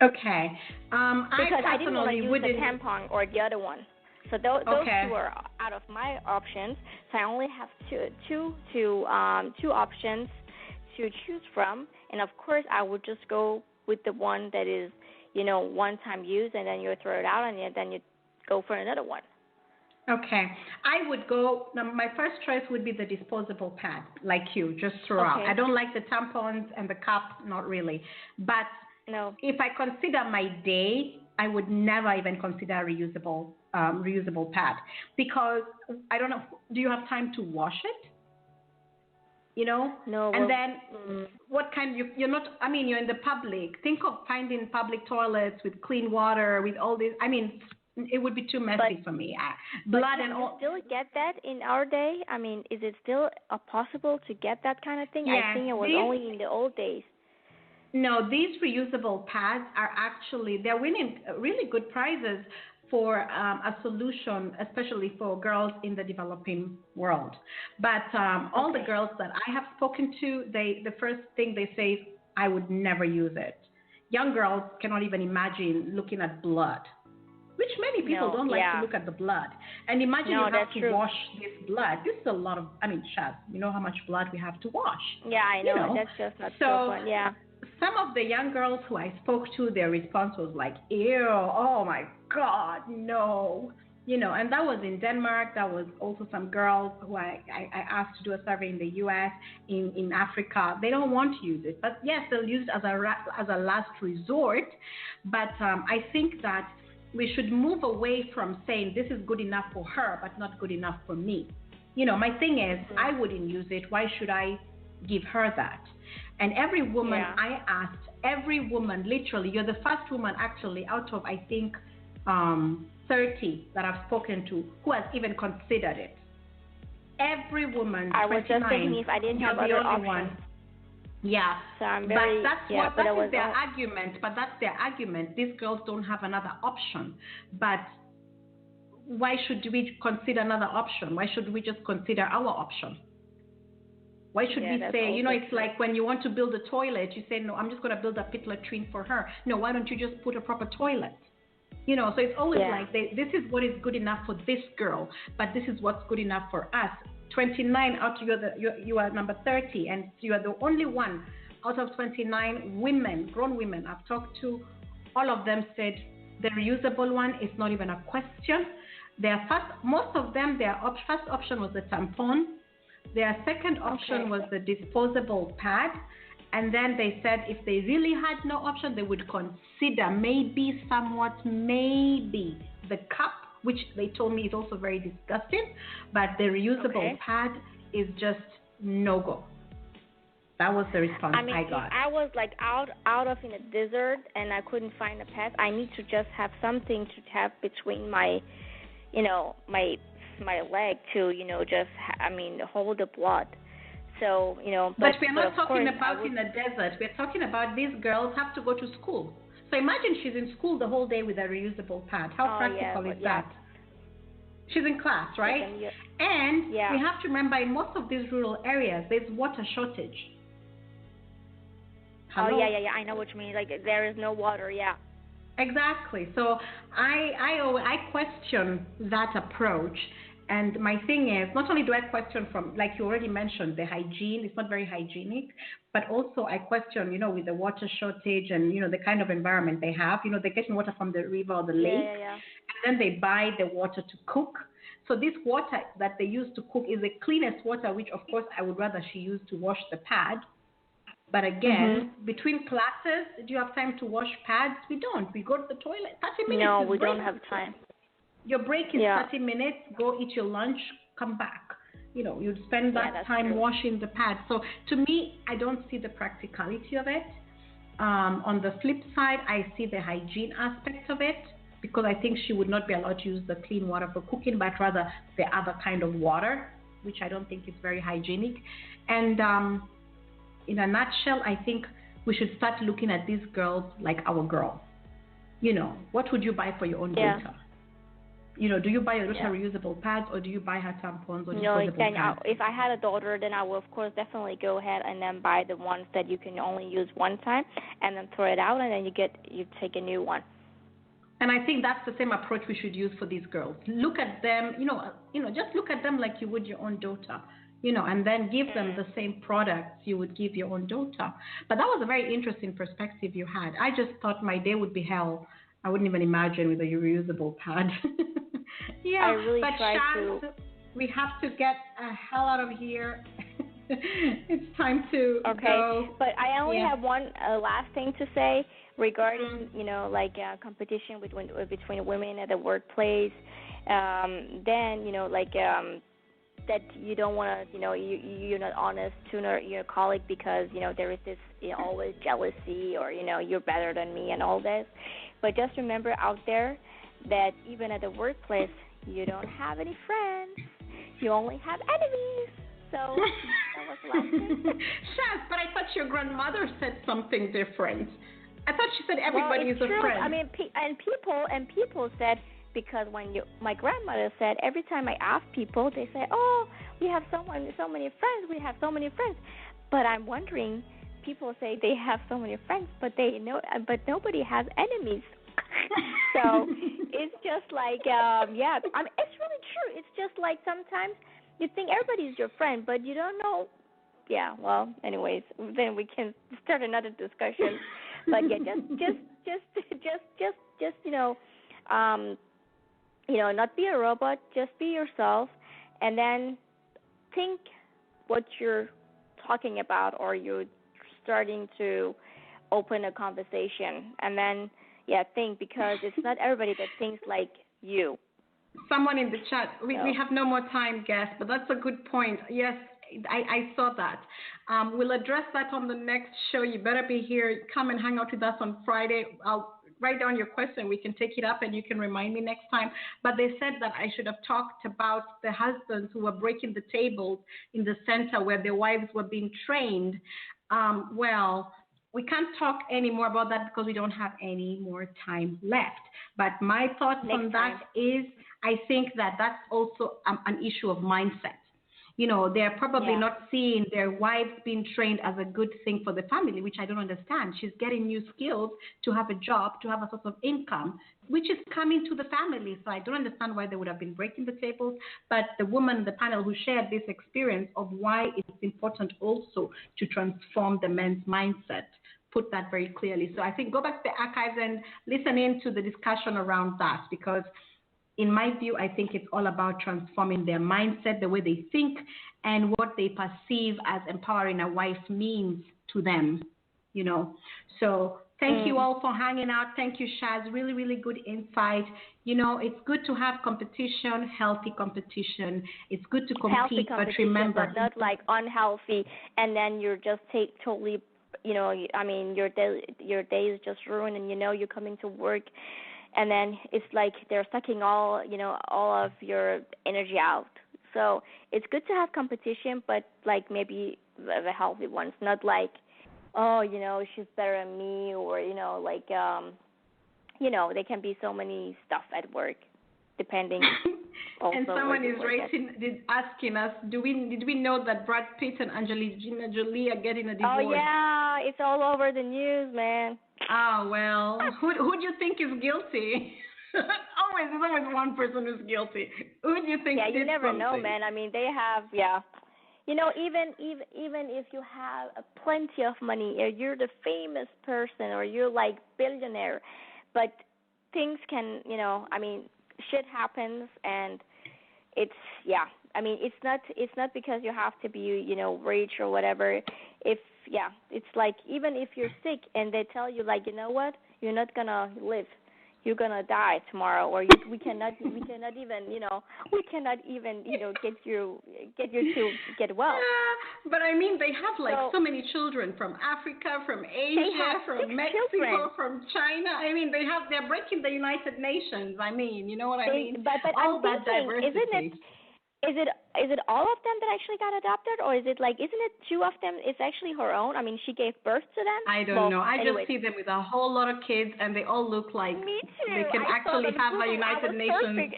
Okay. Because I didn't want to use the wouldn't. tampon or the other one. So those Okay. two are out of my options. So I only have two options to choose from. And of course, I would just go with the one that is, one-time use, and then you throw it out, and then you go for another one. Okay. I would go, my first choice would be the disposable pad, like you, just throw out. I don't like the tampons and the cup, not really. But no. If I consider my day, I would never even consider a reusable pad, because I don't know, do you have time to wash it? No. And then what kind, you're not, you're in the public. Think of finding public toilets with clean water, with all this. It would be too messy for me. Blood and all. Still get that in our day? Is it still possible to get that kind of thing? Yes, I think it was only in the old days. No, these reusable pads are they're winning really good prizes for a solution, especially for girls in the developing world. But all the girls that I have spoken to, the first thing they say is, I would never use it. Young girls cannot even imagine looking at blood, which many people don't like to look at the blood. And imagine you have to wash this blood. This is a lot of, Shaz, you know how much blood we have to wash. Yeah, I know. That's just not so fun. Yeah. Some of the young girls who I spoke to, their response was like, ew, oh my God, no. And that was in Denmark. That was also some girls who I asked to do a survey in the U.S., in Africa. They don't want to use it. But yes, they'll use it as a last resort. But I think that we should move away from saying this is good enough for her, but not good enough for me. My thing is, I wouldn't use it. Why should I give her that? And every woman I asked, literally, you're the first woman actually out of, I think, 30 that I've spoken to who has even considered it. Every woman, I was just thinking if I didn't have other options. One. Yeah, so I'm very, that is their argument. But that's their argument. These girls don't have another option. But why should we consider another option? Why should we just consider our option? Why should we say, it's like when you want to build a toilet, you say, no, I'm just going to build a pit latrine for her. No, why don't you just put a proper toilet? So it's always like, this is what is good enough for this girl, but this is what's good enough for us. 29 out of you are number 30, and you are the only one out of 29 women, grown women I've talked to. All of them said the reusable one is not even a question. Most of them, their first option was the tampon. Their second option was the disposable pad. And then they said if they really had no option, they would consider maybe the cup, which they told me is also very disgusting. But the reusable pad is just no-go. That was the response I got. If I was like out of in a desert and I couldn't find a pad, I need to just have something to have between my leg to, hold the blood. So, But we're not talking about in the desert. We're talking about these girls have to go to school. So imagine she's in school the whole day with a reusable pad. How practical is that? She's in class, right? And we have to remember in most of these rural areas, there's water shortage. Hello? Oh, yeah. I know what you mean. Like, there is no water, Exactly. So I question that approach. And my thing is, not only do I question from, like you already mentioned, the hygiene, it's not very hygienic, but also I question, with the water shortage and, the kind of environment they have, they're getting water from the river or the lake, and then they buy the water to cook. So this water that they use to cook is the cleanest water, which of course I would rather she use to wash the pad. But again, between classes, do you have time to wash pads? We don't. We go to the toilet. 30 minutes. No, we don't have time. Your break is 30 minutes. Go eat your lunch. Come back. You'd spend that time washing the pad. So to me, I don't see the practicality of it. On the flip side, I see the hygiene aspect of it, because I think she would not be allowed to use the clean water for cooking, but rather the other kind of water, which I don't think is very hygienic. And in a nutshell, I think we should start looking at these girls like our girls. What would you buy for your own daughter? Do you buy your daughter reusable pads, or do you buy her tampons or disposable then pads? if I had a daughter, then I will, of course, definitely go ahead and then buy the ones that you can only use one time, and then throw it out, and then you take a new one. And I think that's the same approach we should use for these girls. Look at them, just look at them like you would your own daughter, and then give them the same products you would give your own daughter. But that was a very interesting perspective you had. I just thought my day would be hell. I wouldn't even imagine with a reusable pad. I really but try Shaz, we have to get a hell out of here. It's time to go. But I only have one last thing to say regarding, competition between women at the workplace. That you don't want to, you're not honest to your colleague because, there is this always jealousy or, you're better than me and all this. But just remember out there that even at the workplace, you don't have any friends. You only have enemies. So that was the last thing. Shaz, but I thought your grandmother said something different. I thought she said everybody is a friend. I mean, people said, because my grandmother said, every time I ask people, they say, "Oh, we have so many friends. We have so many friends." But I'm wondering, people say they have so many friends, but nobody has enemies. So it's just like, it's really true. It's just like sometimes you think everybody's your friend, but you don't know. Yeah. Well, anyways, then we can start another discussion. But yeah, not be a robot, just be yourself, and then think what you're talking about, or you're starting to open a conversation, and then, think, because it's not everybody that thinks like you. Someone in the chat, we have no more time, guest, but that's a good point. Yes, I saw that. We'll address that on the next show. You better be here. Come and hang out with us on Friday. I'll write down your question. We can take it up and you can remind me next time. But they said that I should have talked about the husbands who were breaking the tables in the center where their wives were being trained. We can't talk any more about that because we don't have any more time left. But my thoughts on that is, I think that that's also an issue of mindset. They're probably not seeing their wives being trained as a good thing for the family, which I don't understand. She's getting new skills to have a job, to have a source of income, which is coming to the family. So I don't understand why they would have been breaking the tables. But the woman, the panel who shared this experience of why it's important also to transform the men's mindset, put that very clearly. So I think go back to the archives and listen in to the discussion around that, because in my view, I think it's all about transforming their mindset, the way they think, and what they perceive as empowering a wife means to them, So thank you all for hanging out. Thank you, Shaz. Really, really good insight. It's good to have competition, healthy competition. It's good to compete, but remember. But not like unhealthy, and then you're just totally, your day is just ruined, and you're coming to work. And then it's like they're sucking all of your energy out. So it's good to have competition, but like maybe the healthy ones, not like, she's better than me, or, there can be so many stuff at work, depending. And someone is asking us, did we know that Brad Pitt and Angelina Jolie are getting a divorce? Oh, yeah, it's all over the news, man. Oh, well, who do you think is guilty? There's always one person who's guilty. Who do you think did you never something? know, man. I mean, they have, even if you have plenty of money, or you're the famous person, or you're like billionaire, but things can, shit happens, and it's it's not because you have to be rich or whatever. It's like, even if you're sick and they tell you, like, you know what, you're not gonna live, you're gonna die tomorrow, or we cannot even get you to get well. Yeah, but I mean, they have so many children from Africa, from Asia, from Mexico, from China. I mean, they're breaking the United Nations. I mean, you know what I mean? But all I'm that thinking, diversity. Is it all of them that actually got adopted, or isn't it two of them? It's actually her own. I mean, she gave birth to them. I don't know. I just see them with a whole lot of kids, and they all look like me too. They can actually have a United Nations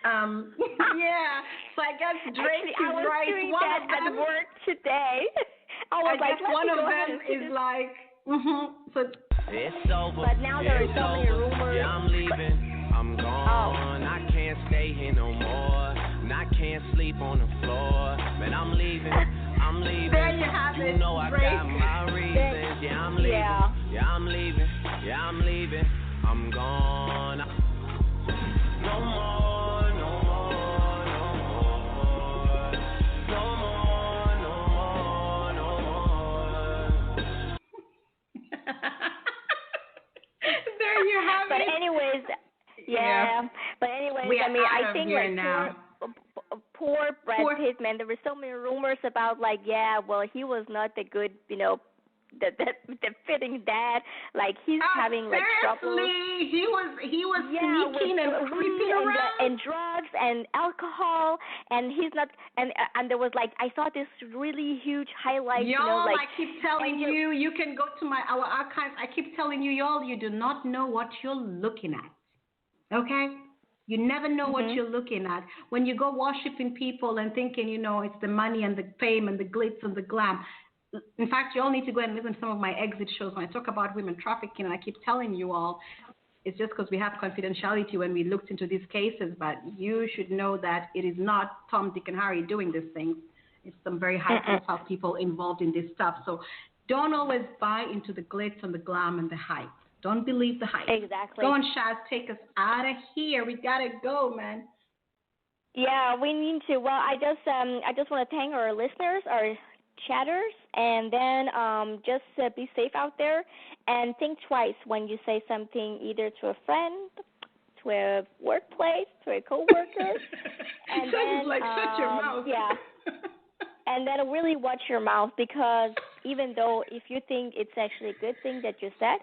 Yeah. So I guess Drake Actually, is I was right. doing One that of them, at work today. I was I like, guess let one me of go ahead them and see is this. like, so It's over. But now there are so many rumors. Yeah, I'm leaving. I'm gone. I can't stay here no more. And I can't sleep on the floor. Man, I'm leaving. I'm leaving. there you have it. You know I Drake. got my reasons. Yeah, I'm leaving. Yeah, I'm leaving. Yeah, I'm leaving. I'm gone. No more, no more, no more. No more, no more, no more. there you have But it. anyways, Yeah. But anyways, We I are mean, out I of think here like now. poor Brad Pitt, man. There were so many rumors about like, yeah, well, he was not the good, the fitting dad. Like he's having like trouble. Seriously, he was sneaking with and creeping weed around. and drugs and alcohol, and he's not. And there was like, I saw this really huge highlight. Y'all, like I keep telling you, you can go to our archives. I keep telling you, y'all, you do not know what you're looking at. Okay? You never know what you're looking at. When you go worshiping people and thinking, it's the money and the fame and the glitz and the glam. In fact, you all need to go and listen to some of my exit shows when I talk about women trafficking, and I keep telling you all, it's just because we have confidentiality when we looked into these cases, but you should know that it is not Tom, Dick, and Harry doing these things. It's some very high-profile people involved in this stuff. So don't always buy into the glitz and the glam and the hype. Don't believe the hype. Exactly. Go on, Shaz, take us out of here. We gotta go, man. Yeah, we need to. Well, I just want to thank our listeners, our chatters, and then just be safe out there and think twice when you say something, either to a friend, to a workplace, to a coworker, and then like shut your mouth. Yeah. And then really watch your mouth, because even though if you think it's actually a good thing that you said,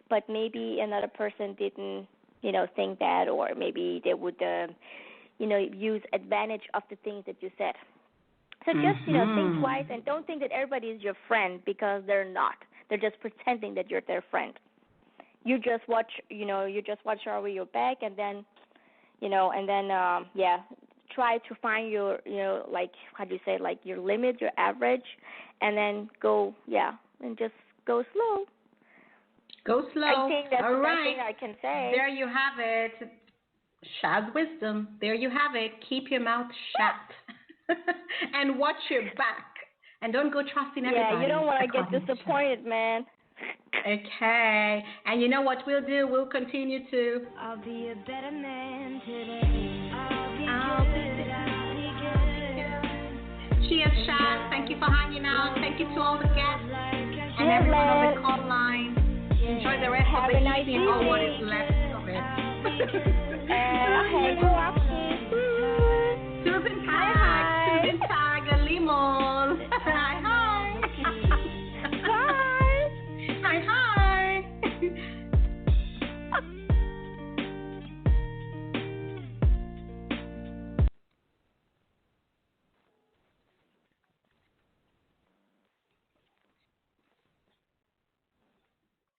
but maybe another person didn't, think that, or maybe they would, use advantage of the things that you said. So just, think twice, and don't think that everybody is your friend, because they're not. They're just pretending that you're their friend. You just watch over your back, and then, try to find your, like, how do you say, like your limit, your average, and then go, and just go slow. Go slow. I think that's all the right. best thing I can say. There you have it. Shaz wisdom. There you have it. Keep your mouth shut. And watch your back. And don't go trusting everybody. Yeah, you don't want to get disappointed, man. Okay. And you know what we'll do? We'll continue to. I'll be a better man today. I'll be good. Cheers, Shaz. Thank you for hanging out. Thank you to all the guests and everyone on the call line. Enjoy the rest of the evening or what is left of it.